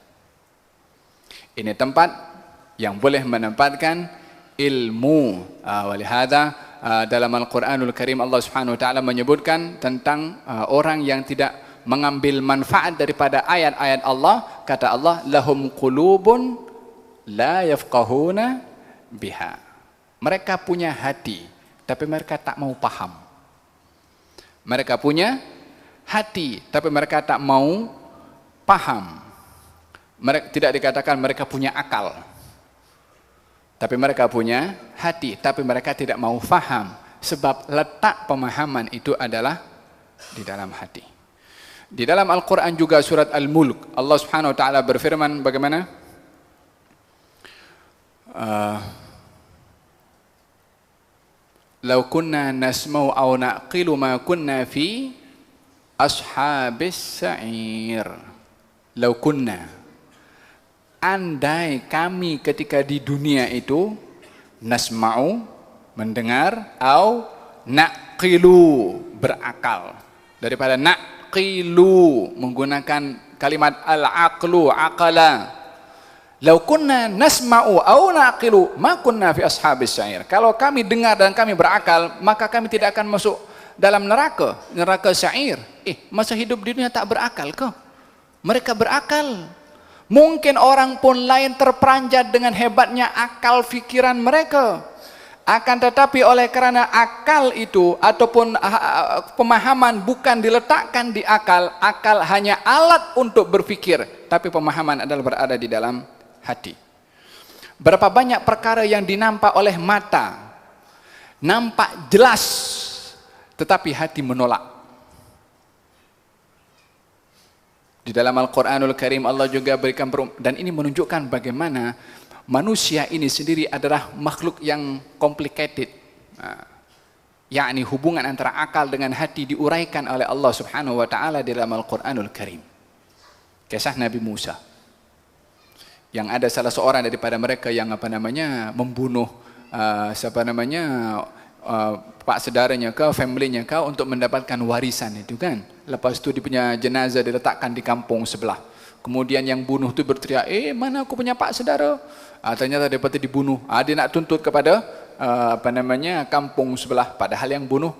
Ini tempat yang boleh menempatkan ilmu. Walihada dalam Al-Quranul Karim Allah Subhanahu wa taala menyebutkan tentang orang yang tidak mengambil manfaat daripada ayat-ayat Allah. Kata Allah, lahum qulubun la yafqahuna biha. Mereka punya hati, tapi mereka tak mau paham. Mereka punya hati, tapi mereka tak mau paham. Mereka tidak dikatakan mereka punya akal, tapi mereka punya hati, tapi mereka tidak mau faham. Sebab letak pemahaman itu adalah di dalam hati. Di dalam Al-Quran juga surat Al-Mulk, Allah Subhanahu wa Ta'ala berfirman bagaimana? Lau kunna nasma'u aw naqilu ma kunna fi ashabis sa'ir. Lau kunna, andai kami ketika di dunia itu nasma'u, mendengar, au naqilu, berakal. Daripada naqilu, menggunakan kalimat al-aqlu, aqala. Lau kunna nasma'u au naqilu ma kunna fi ashabis sa'ir. Kalau kami dengar dan kami berakal, maka kami tidak akan masuk dalam neraka sa'ir. Masa hidup di dunia tak berakal ke? Mereka berakal. Mungkin orang pun lain terperanjat dengan hebatnya akal fikiran mereka. Akan tetapi oleh karena akal itu ataupun pemahaman bukan diletakkan di akal, akal hanya alat untuk berfikir, tapi pemahaman adalah berada di dalam hati. Berapa banyak perkara yang dinampak oleh mata, nampak jelas, tetapi hati menolak. Di dalam Al-Quranul Karim Allah juga berikan dan ini menunjukkan bagaimana manusia ini sendiri adalah makhluk yang complicated. Yakni hubungan antara akal dengan hati diuraikan oleh Allah Subhanahu wa Ta'ala di dalam Al-Quranul Karim. Kisah Nabi Musa, yang ada salah seorang daripada mereka yang membunuh pak saudaranya kau, familynya kau untuk mendapatkan warisan itu kan. Lepas itu dia punya jenazah diletakkan di kampung sebelah. Kemudian yang bunuh itu berteriak, mana aku punya pak saudara? Ternyata dia patut dibunuh. Dia nak tuntut kepada kampung sebelah. Padahal yang bunuh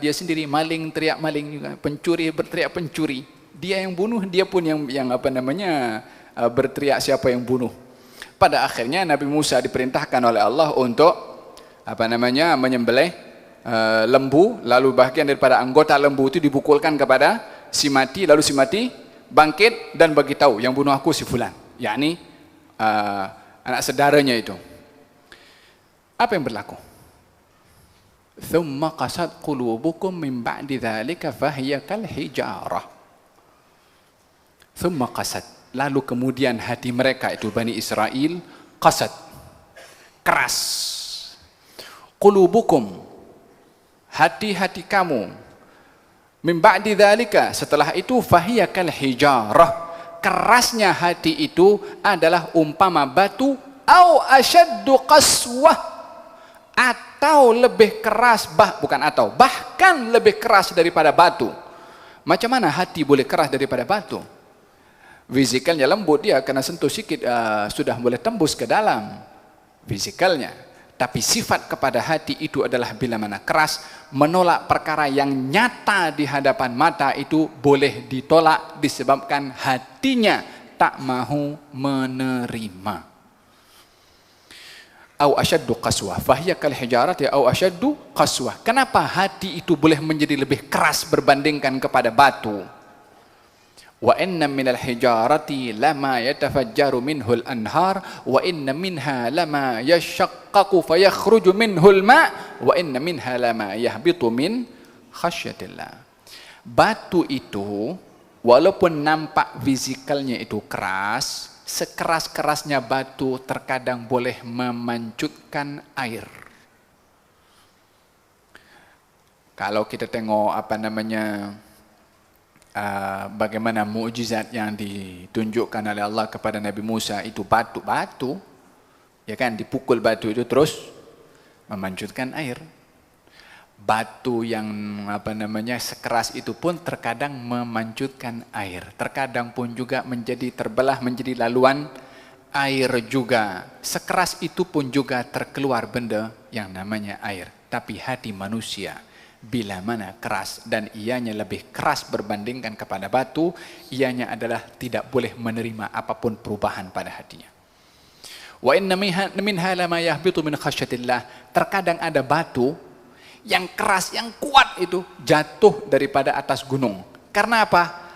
dia sendiri. Maling teriak maling juga, pencuri berteriak pencuri. Dia yang bunuh, dia pun yang berteriak siapa yang bunuh. Pada akhirnya Nabi Musa diperintahkan oleh Allah untuk menyembelih lembu, lalu bahagian daripada anggota lembu itu dibukulkan kepada si mati, lalu si mati bangkit dan beritahu yang bunuh aku si fulan, yakni anak saudaranya itu. Apa yang berlaku? Thumma qasat qulubukum min ba'di dzalika fahiya kal hijarah. Thumma qasat, lalu kemudian hati mereka itu Bani Israel qasat, keras. Qulubukum, hati-hati kamu, min ba'di dzalika, setelah itu fahiya kal hijarah, kerasnya hati itu adalah umpama batu, au asyaddu qaswah, atau lebih keras, bahkan lebih keras daripada batu. Macam mana hati boleh keras daripada batu? Fisikalnya lembut, dia kena sentuh sikit sudah boleh tembus ke dalam fisikalnya. Tapi sifat kepada hati itu adalah bila mana keras, menolak perkara yang nyata di hadapan mata itu boleh ditolak disebabkan hatinya tak mahu menerima. Au asyaddu qaswah, fahiya kal hijarati au asyaddu qaswah. Kenapa hati itu boleh menjadi lebih keras berbandingkan kepada batu? Wa inna minal hijarati lama yatafajjaru minhul anhar wa inna minha lama yashaqqaqu fayakhruju minhul ma wa inna minha lama yahbitu min khasyatillah. Batu itu walaupun nampak fisikalnya itu keras, sekeras-kerasnya batu terkadang boleh memancutkan air. Kalau kita tengok bagaimana mukjizat yang ditunjukkan oleh Allah kepada Nabi Musa itu batu, ya kan, dipukul batu itu terus memancutkan air. Batu yang sekeras itu pun terkadang memancutkan air, terkadang pun juga menjadi terbelah menjadi laluan air juga. Sekeras itu pun juga terkeluar benda yang namanya air. Tapi hati manusia bila mana keras dan ianya lebih keras berbandingkan kepada batu, ianya adalah tidak boleh menerima apapun perubahan pada hatinya. Wa inna minha lama yahbitu min khasyatillah. Terkadang ada batu yang keras, yang kuat itu jatuh daripada atas gunung. Karena apa?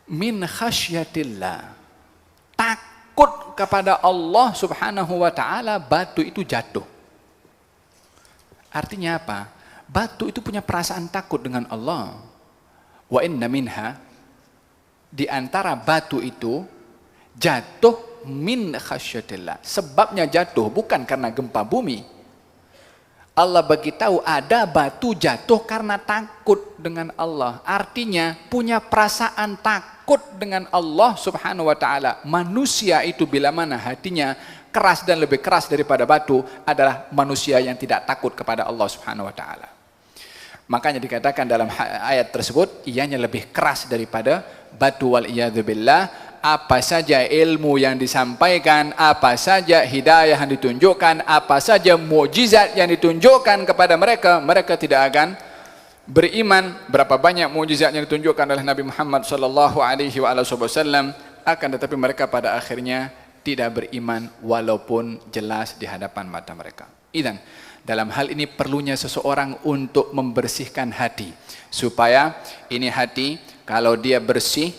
Min khasyatillah. Takut kepada Allah Subhanahu wa Ta'ala, batu itu jatuh. Artinya apa? Batu itu punya perasaan takut dengan Allah. Wa inna minha, di antara batu itu jatuh min khasyatillah. Sebabnya jatuh bukan karena gempa bumi. Allah beritahu ada batu jatuh karena takut dengan Allah. Artinya punya perasaan takut dengan Allah subhanahu wa ta'ala. Manusia itu bila mana hatinya keras dan lebih keras daripada batu adalah manusia yang tidak takut kepada Allah subhanahu wa ta'ala. Makanya dikatakan dalam ayat tersebut, ianya lebih keras daripada batu wal'iyadzubillah. Apa saja ilmu yang disampaikan, apa saja hidayah yang ditunjukkan, apa saja mukjizat yang ditunjukkan kepada mereka, mereka tidak akan beriman. Berapa banyak mukjizat yang ditunjukkan oleh Nabi Muhammad sallallahu alaihi wasallam, akan tetapi mereka pada akhirnya tidak beriman walaupun jelas di hadapan mata mereka. Idzan, dalam hal ini perlunya seseorang untuk membersihkan hati, supaya ini hati kalau dia bersih,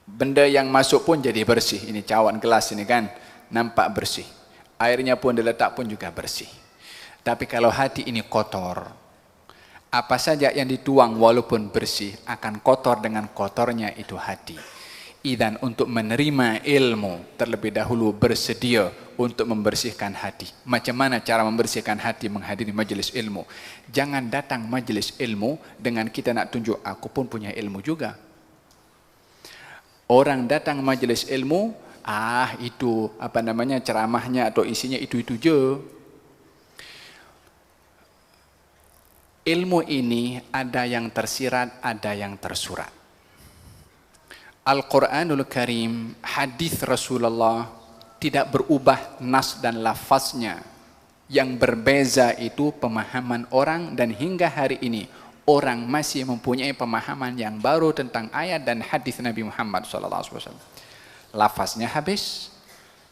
benda yang masuk pun jadi bersih. Ini cawan gelas ini kan, nampak bersih. Airnya pun diletak pun juga bersih. Tapi kalau hati ini kotor, apa saja yang dituang walaupun bersih akan kotor dengan kotornya itu hati. Idzan, untuk menerima ilmu terlebih dahulu bersedia untuk membersihkan hati. Macam mana cara membersihkan hati menghadiri majelis ilmu? Jangan datang majelis ilmu dengan kita nak tunjuk aku pun punya ilmu juga. Orang datang majelis ilmu, itu apa namanya ceramahnya atau isinya itu-itu je. Ilmu ini ada yang tersirat, ada yang tersurat. Al-Quranul Karim, hadis Rasulullah tidak berubah nas dan lafaznya. Yang berbeza itu pemahaman orang, dan hingga hari ini orang masih mempunyai pemahaman yang baru tentang ayat dan hadis Nabi Muhammad SAW. Lafaznya habis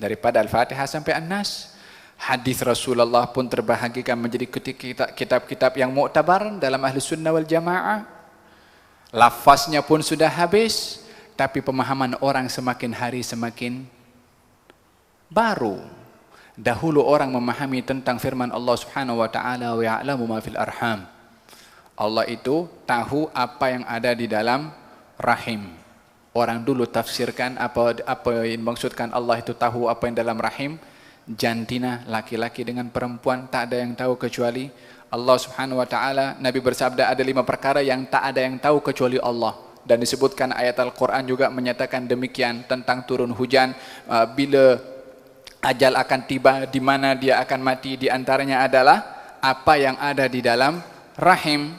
daripada Al-Fatihah sampai An-Nas. Hadis Rasulullah pun terbahagikan menjadi kitab-kitab yang muktabar dalam ahli sunnah wal jamaah. Lafaznya pun sudah habis, tapi pemahaman orang semakin hari semakin baru. Dahulu orang memahami tentang firman Allah Subhanahu wa taala, wa ya'lamu ma fil arham. Allah itu tahu apa yang ada di dalam rahim. Orang dulu tafsirkan apa yang dimaksudkan Allah itu tahu apa yang dalam rahim. Jantina, laki-laki dengan perempuan, tak ada yang tahu kecuali Allah subhanahu wa ta'ala. Nabi bersabda ada 5 perkara yang tak ada yang tahu kecuali Allah. Dan disebutkan ayat Al-Quran juga menyatakan demikian tentang turun hujan, bila ajal akan tiba, di mana dia akan mati. Di antaranya adalah apa yang ada di dalam rahim.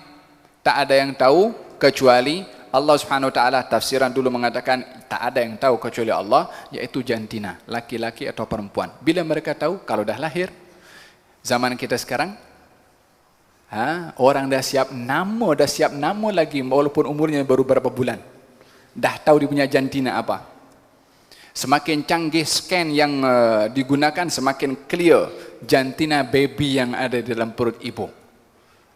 Tak ada yang tahu kecuali Allah subhanahu wa ta'ala. Tafsiran dulu mengatakan tak ada yang tahu kecuali Allah, yaitu jantina, laki-laki atau perempuan. Bila mereka tahu? Kalau dah lahir. Zaman kita sekarang, orang dah siap nama lagi walaupun umurnya baru berapa bulan. Dah tahu dia punya jantina apa. Semakin canggih scan yang digunakan, semakin clear jantina baby yang ada dalam perut ibu.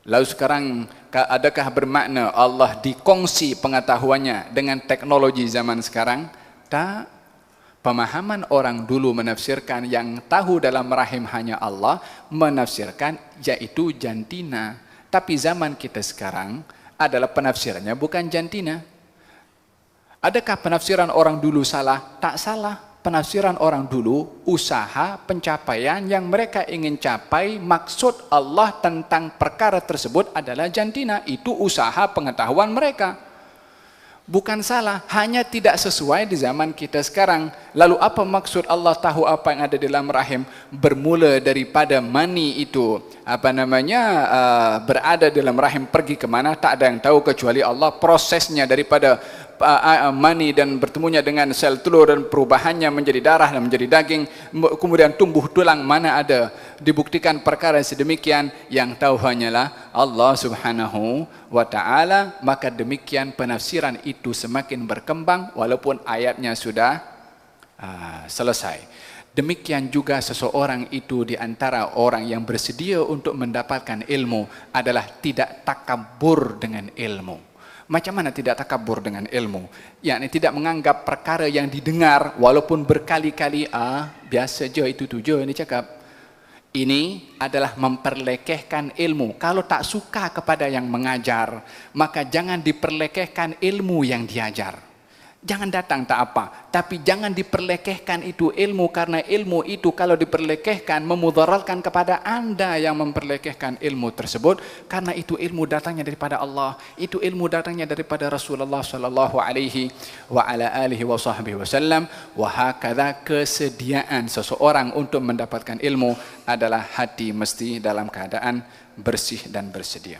Lalu sekarang, adakah bermakna Allah dikongsi pengetahuannya dengan teknologi zaman sekarang? Tak. Pemahaman orang dulu menafsirkan yang tahu dalam rahim hanya Allah, menafsirkan yaitu jantina. Tapi zaman kita sekarang adalah penafsirannya bukan jantina. Adakah penafsiran orang dulu salah? Tak salah. Penafsiran orang dulu, usaha pencapaian yang mereka ingin capai, maksud Allah tentang perkara tersebut adalah jantina. Itu usaha pengetahuan mereka. Bukan salah, hanya tidak sesuai di zaman kita sekarang. Lalu apa maksud Allah tahu apa yang ada dalam rahim? Bermula daripada mani itu, berada dalam rahim, pergi kemana? Tak ada yang tahu kecuali Allah. Prosesnya daripada mani dan bertemunya dengan sel telur dan perubahannya menjadi darah dan menjadi daging, kemudian tumbuh tulang, mana ada dibuktikan perkara sedemikian. Yang tahu hanyalah Allah subhanahu wa ta'ala. Maka demikian penafsiran itu semakin berkembang walaupun ayatnya sudah selesai. Demikian juga seseorang itu di antara orang yang bersedia untuk mendapatkan ilmu adalah tidak takabur dengan ilmu. Macam mana tidak takabur dengan ilmu? Yakni tidak menganggap perkara yang didengar walaupun berkali-kali, biasa je itu tu je ni cakap. Ini adalah memperlekehkan ilmu. Kalau tak suka kepada yang mengajar, maka jangan diperlekehkan ilmu yang diajar. Jangan datang tak apa, tapi jangan diperlekehkan itu ilmu, karena ilmu itu kalau diperlekehkan memudaratkan kepada Anda yang memperlekehkan ilmu tersebut, karena itu ilmu datangnya daripada Allah, itu ilmu datangnya daripada Rasulullah sallallahu alaihi wa ala alihi wasallam. Wa hakadha, kesediaan seseorang untuk mendapatkan ilmu adalah hati mesti dalam keadaan bersih dan bersedia.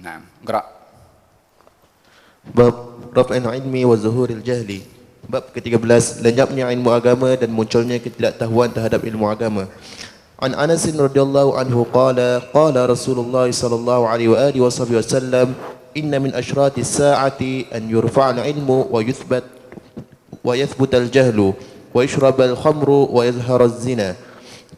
Nah, gerak. Bab Raf'an ilmi wa zuhuril jahli. Bab ke-13, lenyapnya ilmu agama dan munculnya ketidaktahuan terhadap ilmu agama. An Anas radhiyallahu anhu qala qala Rasulullah sallallahu alaihi wa alihi wasallam inna min ashratis sa'ati an yurfa'al ilmu wa yathbut al-jahlu wa yushrab al-khamru wa yadhhar az-zina.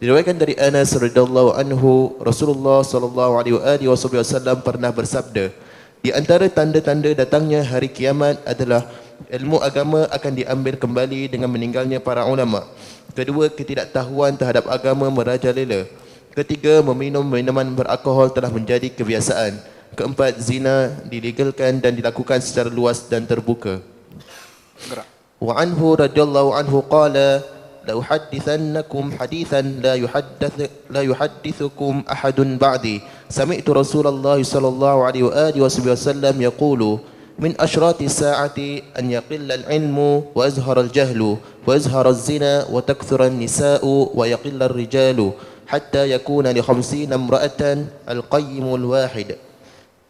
Diriwayatkan dari Anas radhiyallahu anhu, Rasulullah sallallahu alaihi wa alihi wasallam pernah bersabda, di antara tanda-tanda datangnya hari kiamat adalah ilmu agama akan diambil kembali dengan meninggalnya para ulama. Kedua, ketidaktahuan terhadap agama merajalela. Ketiga, meminum minuman beralkohol telah menjadi kebiasaan. Keempat, zina dilegalkan dan dilakukan secara luas dan terbuka. Wa anhu radhiyallahu anhu qala la uhaddithannakum hadithan la yuhaddithukum ahadun ba'di sami'tu Rasulullah sallallahu alaihi wa alihi wasallam yaqulu min ashrati sa'ati an yaqilla al-ilmu wa yazhara al-jahlu wa yazhara az-zina wa takthura an-nisa'u wa yaqilla ar-rijalu hatta yakuna li 50 imra'atan al-qayyim al-wahid.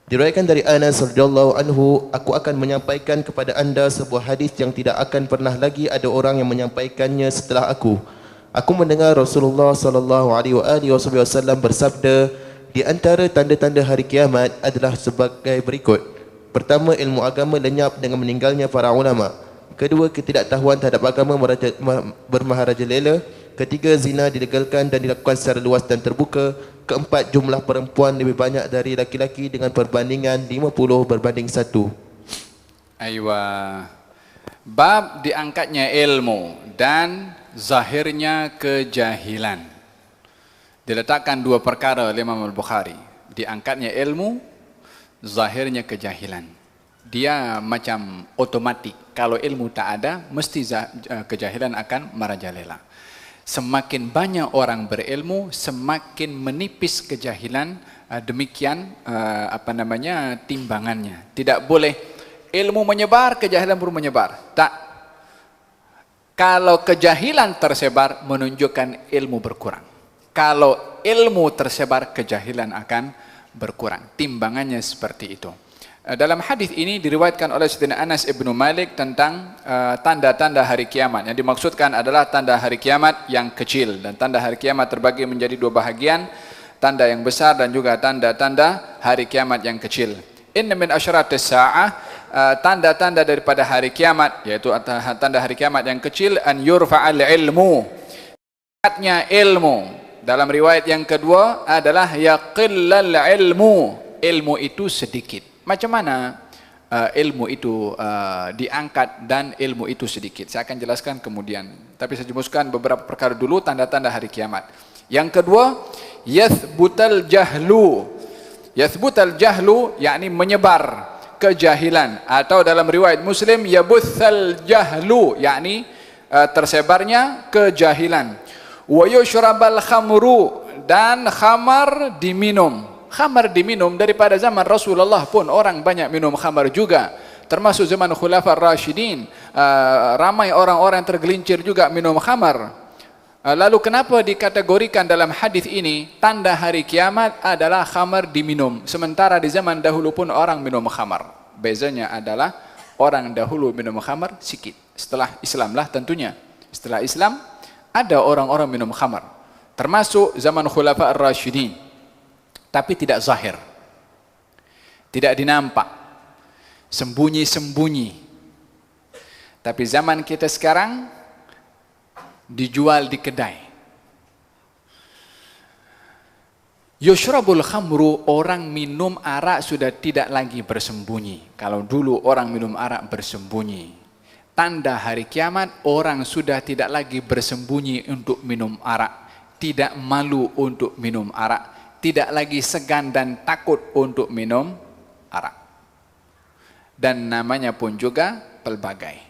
Diriwayatkan dari Anas radhiyallahu anhu, aku akan menyampaikan kepada anda sebuah hadis yang tidak akan pernah lagi ada orang yang menyampaikannya setelah aku. Aku mendengar Rasulullah sallallahu alaihi wasallam bersabda, di antara tanda-tanda hari kiamat adalah sebagai berikut. Pertama, ilmu agama lenyap dengan meninggalnya para ulama. Kedua, ketidaktahuan terhadap agama bermaharajalela. Ketiga, zina dilegalkan dan dilakukan secara luas dan terbuka. Keempat, jumlah perempuan lebih banyak dari laki-laki dengan perbandingan 50 berbanding 1. Aywa. Bab diangkatnya ilmu dan zahirnya kejahilan. Diletakkan dua perkara oleh Imam Al-Bukhari. Diangkatnya ilmu, zahirnya kejahilan. Dia macam otomatik. Kalau ilmu tak ada, mesti kejahilan akan merajalela. Semakin banyak orang berilmu, semakin menipis kejahilan. Demikian timbangannya. Tidak boleh ilmu menyebar, kejahilan pun menyebar. Tak. Kalau kejahilan tersebar, menunjukkan ilmu berkurang. Kalau ilmu tersebar, kejahilan akan berkurang. Timbangannya seperti itu. Dalam hadis ini diriwayatkan oleh Sayyidina Anas ibnu Malik tentang tanda-tanda hari kiamat. Yang dimaksudkan adalah tanda hari kiamat yang kecil, dan tanda hari kiamat terbagi menjadi dua bahagian, tanda yang besar dan juga tanda-tanda hari kiamat yang kecil. Inna min asyratis sa'ah, tanda-tanda daripada hari kiamat, yaitu tanda hari kiamat yang kecil, an yurfa'al ilmu, angkatnya ilmu. Dalam riwayat yang kedua adalah yaqillal ilmu, ilmu itu sedikit. Macam mana ilmu itu diangkat dan ilmu itu sedikit? Saya akan jelaskan kemudian. Tapi saya jelaskan beberapa perkara dulu, tanda-tanda hari kiamat. Yang kedua, yathbutal jahlu. Yathbutal jahlu, yakni menyebar kejahilan. Atau dalam riwayat Muslim, yabuthal jahlu, yakni tersebarnya kejahilan. Wa yushrabal khamru, dan khamar diminum. Khamar diminum daripada zaman Rasulullah pun orang banyak minum khamar juga. Termasuk zaman Khulafaur Rasyidin, ramai orang-orang tergelincir juga minum khamar. Lalu kenapa dikategorikan dalam hadis ini tanda hari kiamat adalah khamar diminum, sementara di zaman dahulu pun orang minum khamar? Bezanya adalah orang dahulu minum khamar sikit. Setelah Islam lah tentunya. Setelah Islam ada orang-orang minum khamar, termasuk zaman Khulafaur Rasyidin. Tapi tidak zahir, tidak dinampak, sembunyi-sembunyi. Tapi zaman kita sekarang dijual di kedai. Yushrabul khamru, orang minum arak sudah tidak lagi bersembunyi. Kalau dulu orang minum arak bersembunyi. Tanda hari kiamat, orang sudah tidak lagi bersembunyi untuk minum arak. tidak malu untuk minum arak, tidak lagi segan dan takut untuk minum arak. Dan namanya pun juga pelbagai.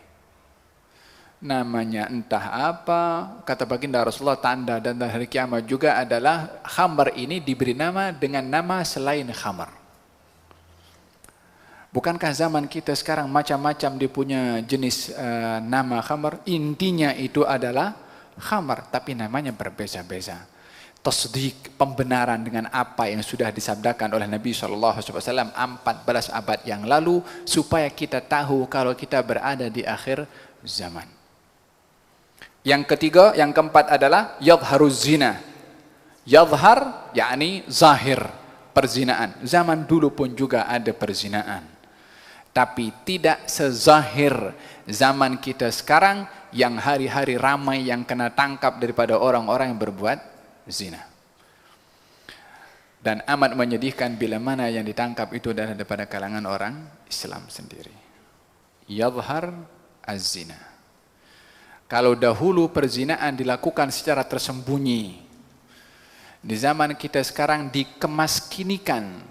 Namanya entah apa, kata baginda Rasulullah, tanda dan hari kiamat juga adalah khamar ini diberi nama dengan nama selain khamar. Bukankah zaman kita sekarang macam-macam dia punya jenis nama khamar, intinya itu adalah khamar, tapi namanya berbeza-beza. Tasdik, pembenaran dengan apa yang sudah disabdakan oleh Nabi SAW 14 abad yang lalu, supaya kita tahu kalau kita berada di akhir zaman. Yang ketiga, yang keempat adalah yadharuz zina. Yadhar yakni zahir, perzinaan. Zaman dulu pun juga ada perzinaan, tapi tidak sezahir zaman kita sekarang yang hari-hari ramai yang kena tangkap daripada orang-orang yang berbuat zina. Dan amat menyedihkan bila mana yang ditangkap itu daripada kalangan orang Islam sendiri. Yadhar az-zina. Kalau dahulu perzinaan dilakukan secara tersembunyi, di zaman kita sekarang dikemaskinikan.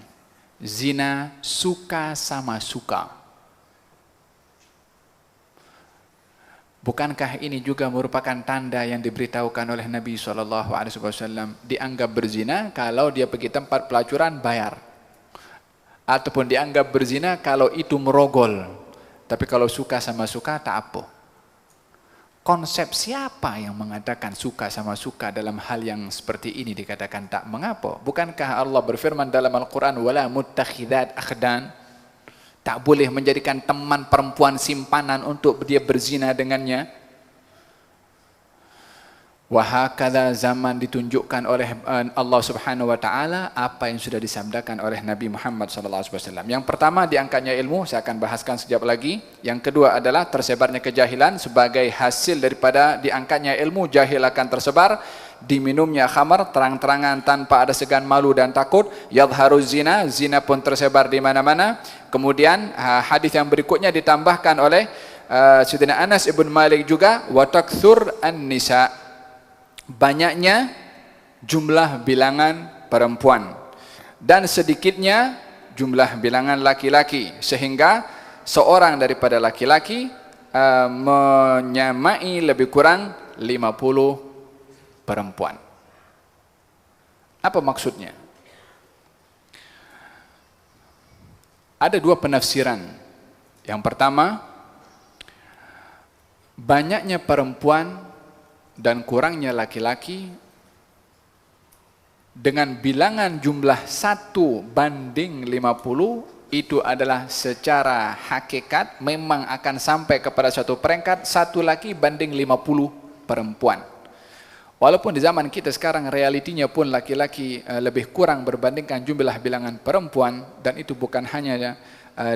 Zina suka sama suka. Bukankah ini juga merupakan tanda yang diberitahukan oleh Nabi SAW? Dianggap berzina kalau dia pergi tempat pelacuran bayar. Ataupun dianggap berzina kalau itu merogol. Tapi kalau suka sama suka tak apa. Konsep siapa yang mengatakan suka sama suka dalam hal yang seperti ini dikatakan tak mengapa? Bukankah Allah berfirman dalam Al-Quran, wala muttakhidat akhdan, tak boleh menjadikan teman perempuan simpanan untuk dia berzina dengannya. Wahakala zaman ditunjukkan oleh Allah Subhanahu wa taala apa yang sudah disabdakan oleh Nabi Muhammad SAW. Yang pertama, diangkatnya ilmu, saya akan bahaskan sekejap lagi. Yang kedua adalah tersebarnya kejahilan sebagai hasil daripada diangkatnya ilmu, jahil akan tersebar. Diminumnya khamar terang-terangan tanpa ada segan, malu dan takut. Yadharuz zina, zina pun tersebar di mana-mana. Kemudian hadis yang berikutnya ditambahkan oleh Sayyidina Anas ibn Malik juga, wa takthur an-nisa, banyaknya jumlah bilangan perempuan dan sedikitnya jumlah bilangan laki-laki, sehingga seorang daripada laki-laki menyamai lebih kurang 50 perempuan. Apa maksudnya? Ada dua penafsiran. Yang pertama, banyaknya perempuan dan kurangnya laki-laki dengan bilangan jumlah 1 banding 50 itu adalah secara hakikat memang akan sampai kepada satu peringkat 1 laki banding 50 perempuan. Walaupun di zaman kita sekarang realitinya pun laki-laki lebih kurang berbandingkan jumlah bilangan perempuan, dan itu bukan hanya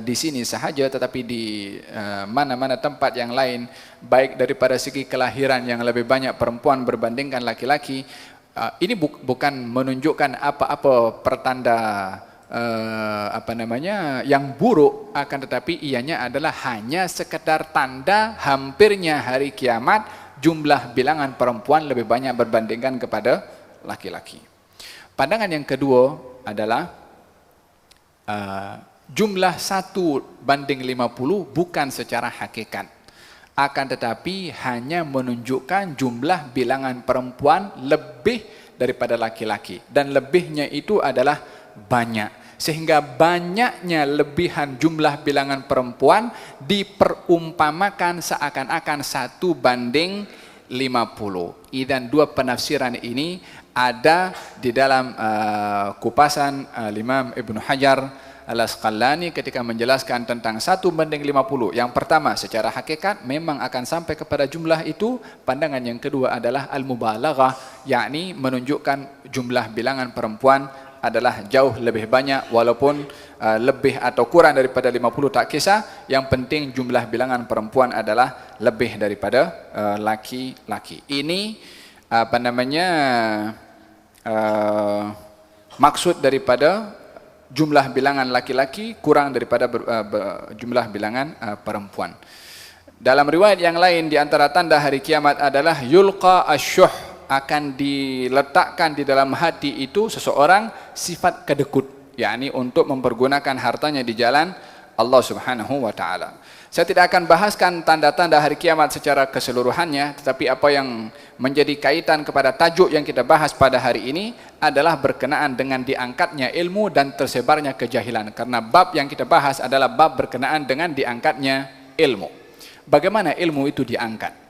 di sini sahaja, tetapi di mana-mana tempat yang lain, baik daripada segi kelahiran yang lebih banyak perempuan berbandingkan laki-laki. Ini bukan menunjukkan apa-apa pertanda yang buruk, akan tetapi ianya adalah hanya sekedar tanda hampirnya hari kiamat, jumlah bilangan perempuan lebih banyak berbandingkan kepada laki-laki. Pandangan yang kedua adalah jumlah 1 banding 50 bukan secara hakikat, akan tetapi hanya menunjukkan jumlah bilangan perempuan lebih daripada laki-laki, dan lebihnya itu adalah banyak, sehingga banyaknya lebihan jumlah bilangan perempuan diperumpamakan seakan-akan 1 banding 50. Dan dua penafsiran ini ada di dalam kupasan Imam Ibn Hajar Al-Asqalani ketika menjelaskan tentang 1 banding 50. Yang pertama, secara hakikat memang akan sampai kepada jumlah itu. Pandangan yang kedua adalah al-mubalaghah, yakni menunjukkan jumlah bilangan perempuan adalah jauh lebih banyak, walaupun lebih atau kurang daripada 50 tak kisah. Yang penting jumlah bilangan perempuan adalah lebih daripada laki-laki. Ini maksud daripada jumlah bilangan laki-laki kurang daripada jumlah bilangan perempuan. Dalam riwayat yang lain, di antara tanda hari kiamat adalah yulqa asyuh akan diletakkan di dalam hati itu seseorang sifat kedekut, yakni untuk mempergunakan hartanya di jalan Allah Subhanahu wa taala. Saya tidak akan bahaskan tanda-tanda hari kiamat secara keseluruhannya, tetapi apa yang menjadi kaitan kepada tajuk yang kita bahas pada hari ini adalah berkenaan dengan diangkatnya ilmu dan tersebarnya kejahilan. Karena bab yang kita bahas adalah bab berkenaan dengan diangkatnya ilmu. Bagaimana ilmu itu diangkat?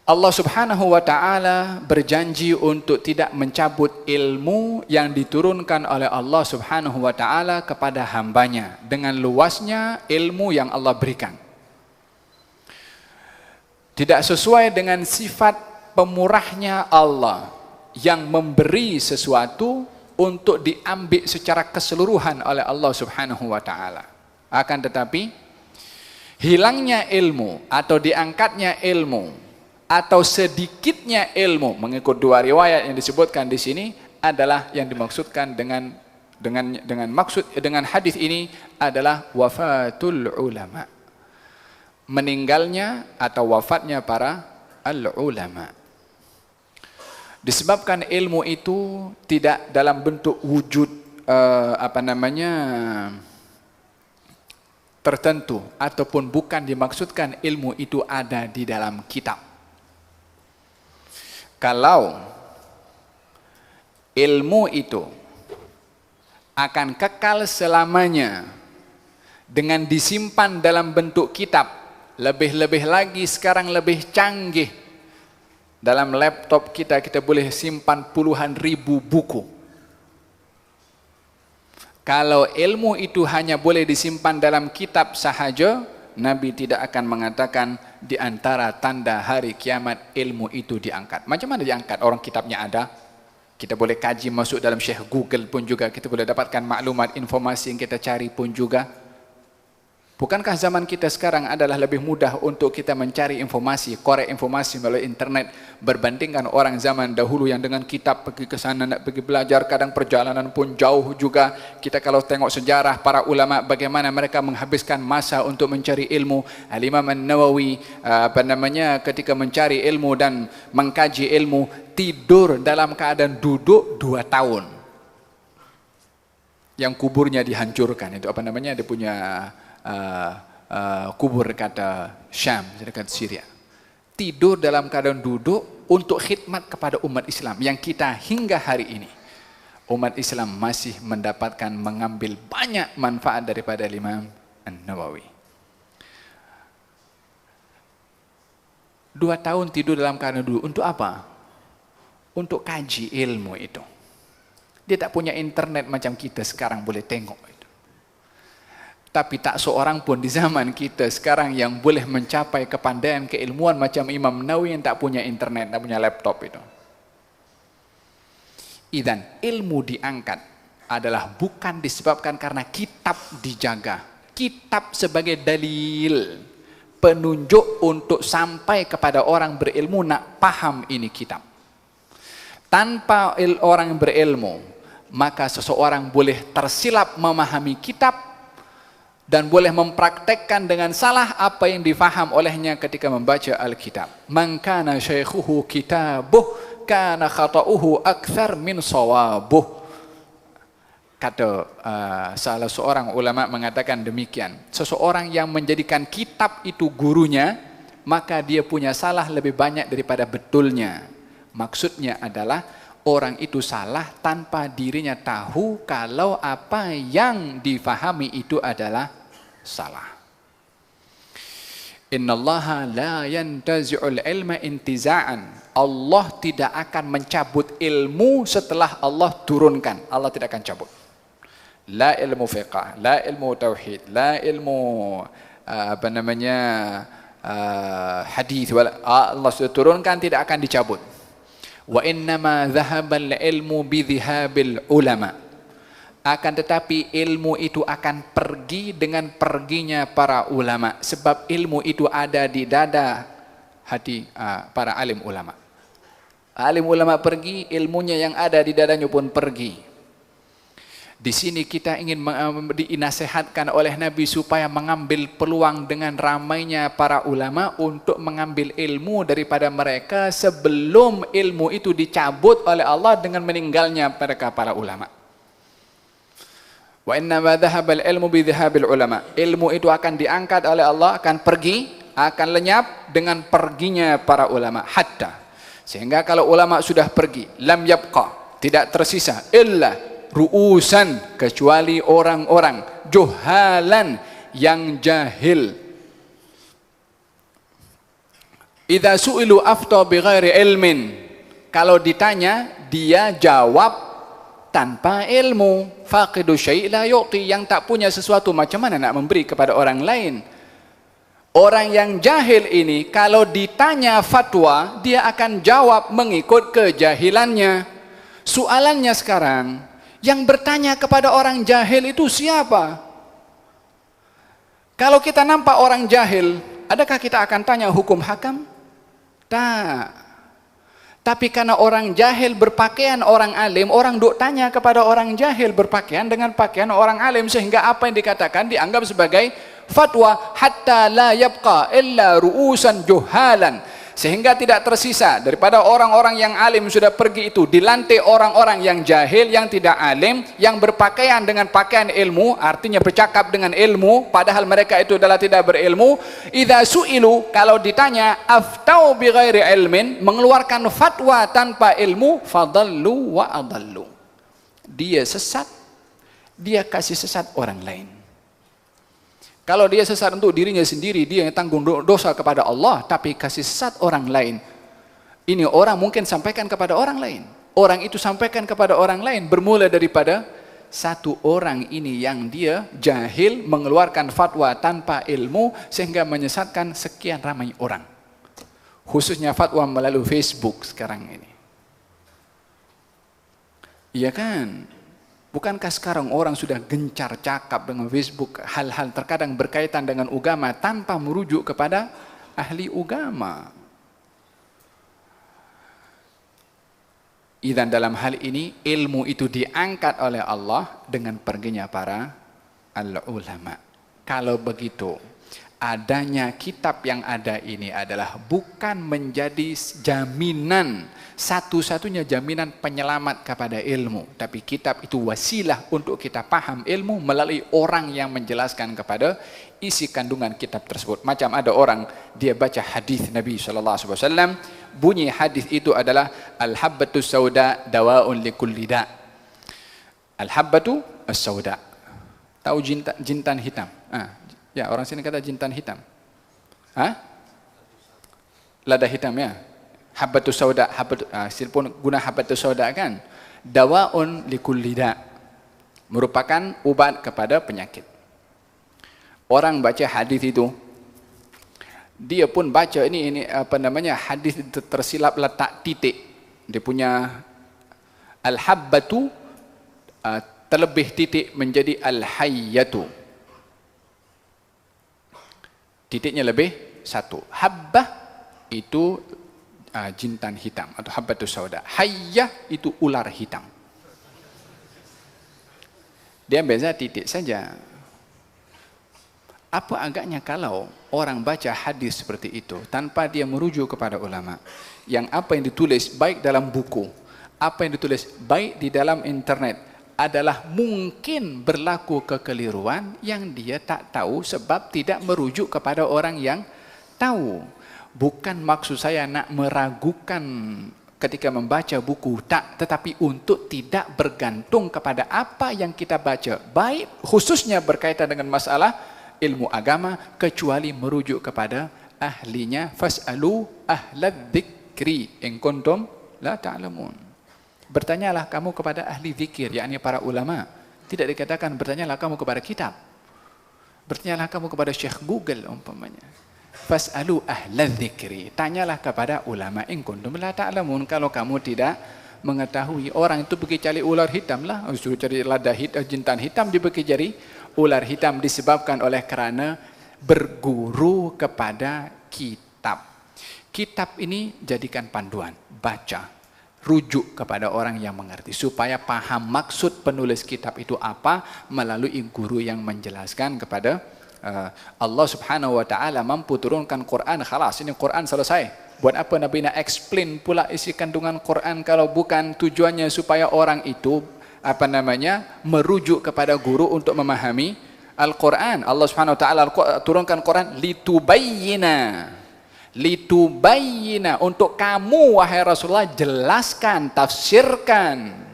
Allah Subhanahu wa taala berjanji untuk tidak mencabut ilmu yang diturunkan oleh Allah Subhanahu wa taala kepada hambanya dengan luasnya ilmu yang Allah berikan. Tidak sesuai dengan sifat pemurahnya Allah yang memberi sesuatu untuk diambil secara keseluruhan oleh Allah Subhanahu wa taala. Akan tetapi hilangnya ilmu atau diangkatnya ilmu atau sedikitnya ilmu mengikut dua riwayat yang disebutkan di sini adalah yang dimaksudkan dengan hadis ini adalah wafatul ulama, meninggalnya atau wafatnya para al-ulama. Disebabkan ilmu itu tidak dalam bentuk wujud tertentu ataupun bukan dimaksudkan ilmu itu ada di dalam kitab. Kalau ilmu itu akan kekal selamanya dengan disimpan dalam bentuk kitab, lebih-lebih lagi sekarang lebih canggih, dalam laptop kita boleh simpan puluhan ribu buku. Kalau ilmu itu hanya boleh disimpan dalam kitab sahaja, Nabi tidak akan mengatakan di antara tanda hari kiamat ilmu itu diangkat. Macam mana diangkat? Orang kitabnya ada. Kita boleh kaji, masuk dalam Syekh Google pun juga. Kita boleh dapatkan maklumat, informasi yang kita cari pun juga. Bukankah zaman kita sekarang adalah lebih mudah untuk kita mencari informasi, korek informasi melalui internet, berbandingkan orang zaman dahulu yang dengan kitab pergi ke sana, nak pergi belajar, kadang perjalanan pun jauh juga. Kita kalau tengok sejarah para ulama bagaimana mereka menghabiskan masa untuk mencari ilmu. Al-Imam An-Nawawi ketika mencari ilmu dan mengkaji ilmu, tidur dalam keadaan duduk 2 tahun. Yang kuburnya dihancurkan, itu dia punya kubur dekat Syam, dekat Syria. Tidur dalam keadaan duduk untuk khidmat kepada umat Islam yang kita hingga hari ini umat Islam masih mendapatkan mengambil banyak manfaat daripada Imam An-Nawawi. 2 tahun tidur dalam keadaan duduk untuk apa? Untuk kaji ilmu itu. Dia tak punya internet macam kita sekarang boleh tengok itu. Tapi tak seorang pun di zaman kita sekarang yang boleh mencapai kepandaian keilmuan macam Imam Nawawi yang tak punya internet, tak punya laptop itu. Idzan ilmu diangkat adalah bukan disebabkan karena kitab dijaga. Kitab sebagai dalil, penunjuk untuk sampai kepada orang berilmu nak paham ini kitab. Tanpa orang berilmu, maka seseorang boleh tersilap memahami kitab dan boleh mempraktekkan dengan salah apa yang difaham olehnya ketika membaca Alkitab. Man kana syaikhuhu kitabuh kana khata'uhu akthar min sawabuh. Kata salah seorang ulama mengatakan demikian. Seseorang yang menjadikan kitab itu gurunya, maka dia punya salah lebih banyak daripada betulnya. Maksudnya adalah orang itu salah tanpa dirinya tahu kalau apa yang difahami itu adalah salah. Innallaha la yantazi'ul ilma intiza'an. Allah tidak akan mencabut ilmu setelah Allah turunkan. Allah tidak akan cabut. La ilmu fiqh, la ilmu tauhid, la ilmu hadis. Allah sudah turunkan, tidak akan dicabut. Wa innama dhahabal ilmu bidhihabil ulama. Akan tetapi ilmu itu akan pergi dengan perginya para ulama, sebab ilmu itu ada di dada hati para alim ulama. Alim ulama pergi, ilmunya yang ada di dadanya pun pergi. Di sini kita ingin dinasihatkan oleh Nabi supaya mengambil peluang dengan ramainya para ulama untuk mengambil ilmu daripada mereka sebelum ilmu itu dicabut oleh Allah dengan meninggalnya mereka para ulama. Wa inna ma dhahabal ilmu bi dhahabil ulama. Ilmu itu akan diangkat oleh Allah, akan pergi, akan lenyap dengan perginya para ulama. Hatta sehingga kalau ulama sudah pergi, lam yabqa, tidak tersisa illa ru'usan, kecuali orang-orang juhalan yang jahil. Idza su'ilu afta bighairi ilmin, kalau ditanya dia jawab tanpa ilmu. Faqidu syai' la yu'ti, yang tak punya sesuatu macam mana nak memberi kepada orang lain. Orang yang jahil ini kalau ditanya fatwa, dia akan jawab mengikut kejahilannya. Soalannya sekarang, yang bertanya kepada orang jahil itu siapa? Kalau kita nampak orang jahil, adakah kita akan tanya hukum hakam? Tak. Tapi karena orang jahil berpakaian orang alim, orang duk tanya kepada orang jahil berpakaian dengan pakaian orang alim, sehingga apa yang dikatakan dianggap sebagai fatwa. Hatta la yabqa illa ru'usan juhalan, sehingga tidak tersisa daripada orang-orang yang alim sudah pergi itu, dilantik orang-orang yang jahil, yang tidak alim, yang berpakaian dengan pakaian ilmu, artinya bercakap dengan ilmu padahal mereka itu adalah tidak berilmu. Idza su'ilu, kalau ditanya aftau bighairi ilmin, mengeluarkan fatwa tanpa ilmu, fadallu wa adallu, dia sesat, dia kasih sesat orang lain. Kalau dia sesat untuk dirinya sendiri, dia yang tanggung dosa kepada Allah, tapi kasih sesat orang lain. Ini orang mungkin sampaikan kepada orang lain. Orang itu sampaikan kepada orang lain, bermula daripada satu orang ini yang dia jahil, mengeluarkan fatwa tanpa ilmu, sehingga menyesatkan sekian ramai orang. Khususnya fatwa melalui Facebook sekarang ini. Iya kan? Bukankah sekarang orang sudah gencar cakap dengan Facebook hal-hal terkadang berkaitan dengan agama tanpa merujuk kepada ahli agama? Dan dalam hal ini ilmu itu diangkat oleh Allah dengan perginya para al-ulama. Kalau begitu, adanya kitab yang ada ini adalah bukan menjadi jaminan, satu-satunya jaminan penyelamat kepada ilmu, tapi kitab itu wasilah untuk kita paham ilmu melalui orang yang menjelaskan kepada isi kandungan kitab tersebut. Macam ada orang dia baca hadis Nabi SAW, bunyi hadis itu adalah al-habbatu sauda dawaun likulli da. Al-habbatu as-sauda, tahu jintan hitam? Ya, orang sini kata jintan hitam. Lada hitam ya. Habbatus sauda, sini pun guna habbatus sauda kan. Dawaun likulli da, merupakan ubat kepada penyakit. Orang baca hadis itu, dia pun baca ini apa namanya, hadis itu tersilap letak titik. Dia punya al-habbatu terlebih titik menjadi al-hayyatu. Titiknya lebih satu. Habbah itu jintan hitam atau habbatus sauda. Hayyah itu ular hitam. Dia beza titik saja. Apa agaknya kalau orang baca hadis seperti itu tanpa dia merujuk kepada ulama, yang apa yang ditulis baik dalam buku, apa yang ditulis baik di dalam internet adalah mungkin berlaku kekeliruan yang dia tak tahu sebab tidak merujuk kepada orang yang tahu. Bukan maksud saya nak meragukan ketika membaca buku, tak, tetapi untuk tidak bergantung kepada apa yang kita baca, baik khususnya berkaitan dengan masalah ilmu agama, kecuali merujuk kepada ahlinya. Fas'alu ahlad dzikri in kuntum la ta'lamun. Bertanyalah kamu kepada ahli zikir, yakni para ulama. Tidak dikatakan bertanyalah kamu kepada kitab. Bertanyalah kamu kepada Syekh Google umpamanya. Fas'alu ahlal dzikri, tanyalah kepada ulama in kuntum la ta'lamun. Kalau kamu tidak mengetahui, orang itu pergi cari ular hitam lah, suruh cari lada hitam, jintan hitam, dia pergi cari ular hitam, disebabkan oleh kerana berguru kepada kitab. Kitab ini jadikan panduan, baca, rujuk kepada orang yang mengerti supaya paham maksud penulis kitab itu apa melalui guru yang menjelaskan kepada Allah Subhanahu wa taala mampu turunkan Quran, khalas ini Quran selesai. Buat apa Nabi nak explain pula isi kandungan Quran kalau bukan tujuannya supaya orang itu merujuk kepada guru untuk memahami Al-Quran. Allah Subhanahu wa taala turunkan Quran litubayyina untuk kamu wahai Rasulullah jelaskan, tafsirkan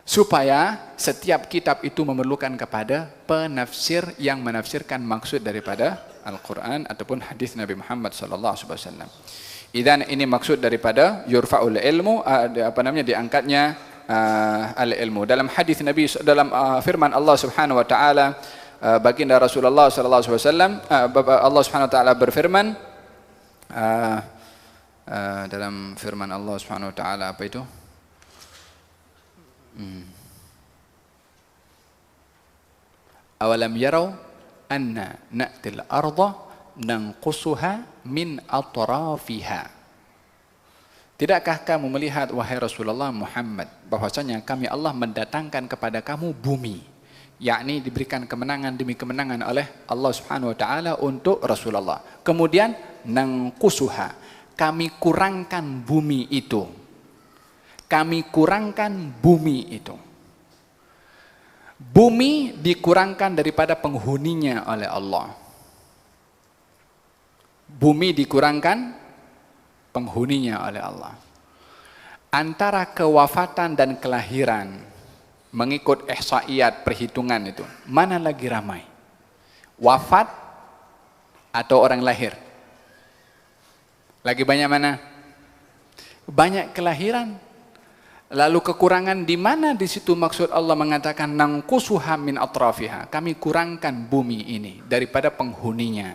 supaya setiap kitab itu memerlukan kepada penafsir yang menafsirkan maksud daripada Al-Quran ataupun hadis Nabi Muhammad sallallahu alaihi wasallam. Idzan ini maksud daripada yurfa'ul ilmu, diangkatnya al-ilmu. Dalam hadis Nabi, dalam firman Allah Subhanahu wa taala, baginda Rasulullah sallallahu alaihi wasallam, Allah Subhanahu wa taala berfirman dalam firman Allah Subhanahu wa taala apa itu? Awalam yarau anna na'til arda nanqusuha min atrafiha. Tidakkah kamu melihat wahai Rasulullah Muhammad bahwasanya kami Allah mendatangkan kepada kamu bumi, yakni diberikan kemenangan demi kemenangan oleh Allah Subhanahu wa taala untuk Rasulullah. Kemudian nanqusuha, kami kurangkan bumi itu. Kami kurangkan bumi itu. Bumi dikurangkan daripada penghuninya oleh Allah. Bumi dikurangkan penghuninya oleh Allah. Antara kewafatan dan kelahiran mengikut ihsaiyat perhitungan itu, mana lagi ramai? Wafat atau orang lahir? Lagi banyak mana? Banyak kelahiran. Lalu kekurangan di mana di situ maksud Allah mengatakan nangqusuha min atrafiha, kami kurangkan bumi ini daripada penghuninya.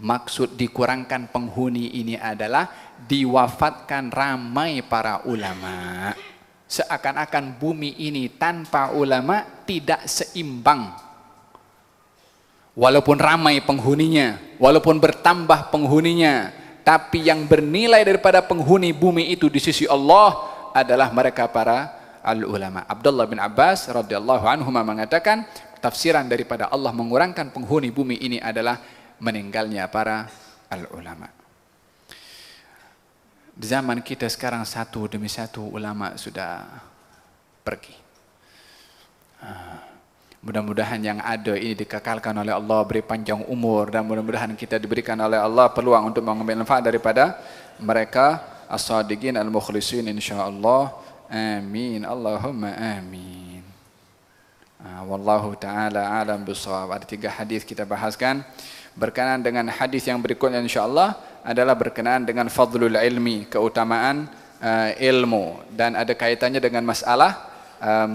Maksud dikurangkan penghuni ini adalah diwafatkan ramai para ulama. Seakan-akan bumi ini tanpa ulama tidak seimbang. Walaupun ramai penghuninya, walaupun bertambah penghuninya, tapi yang bernilai daripada penghuni bumi itu di sisi Allah adalah mereka para al-ulama. Abdullah bin Abbas radhiyallahu anhu mengatakan tafsiran daripada Allah mengurangkan penghuni bumi ini adalah meninggalnya para al-ulama. Di zaman kita sekarang satu demi satu ulama sudah pergi. Mudah-mudahan yang ada ini dikekalkan oleh Allah, beri panjang umur, dan mudah-mudahan kita diberikan oleh Allah peluang untuk mengambil manfaat daripada mereka as-sadiqin al-mukhlisin insyaallah. Amin. Allahumma amin. Wallahu taala alam bissawab. Ada 3 hadis kita bahaskan berkenaan dengan hadis yang berikutnya insyaallah adalah berkenaan dengan fadlul ilmi, keutamaan ilmu, dan ada kaitannya dengan masalah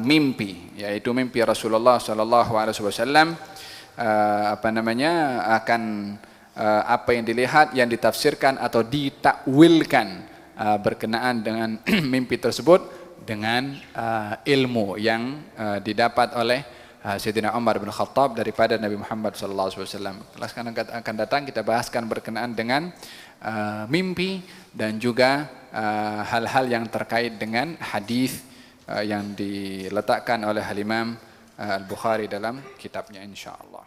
mimpi, yaitu mimpi Rasulullah sallallahu alaihi wasallam akan apa yang dilihat, yang ditafsirkan atau ditakwilkan berkenaan dengan mimpi tersebut dengan ilmu yang didapat oleh Sayyidina Umar bin Khattab daripada Nabi Muhammad sallallahu alaihi wasallam. Kelas akan datang kita bahaskan berkenaan dengan mimpi dan juga hal-hal yang terkait dengan hadis yang diletakkan oleh Imam Al-Bukhari dalam kitabnya insyaallah.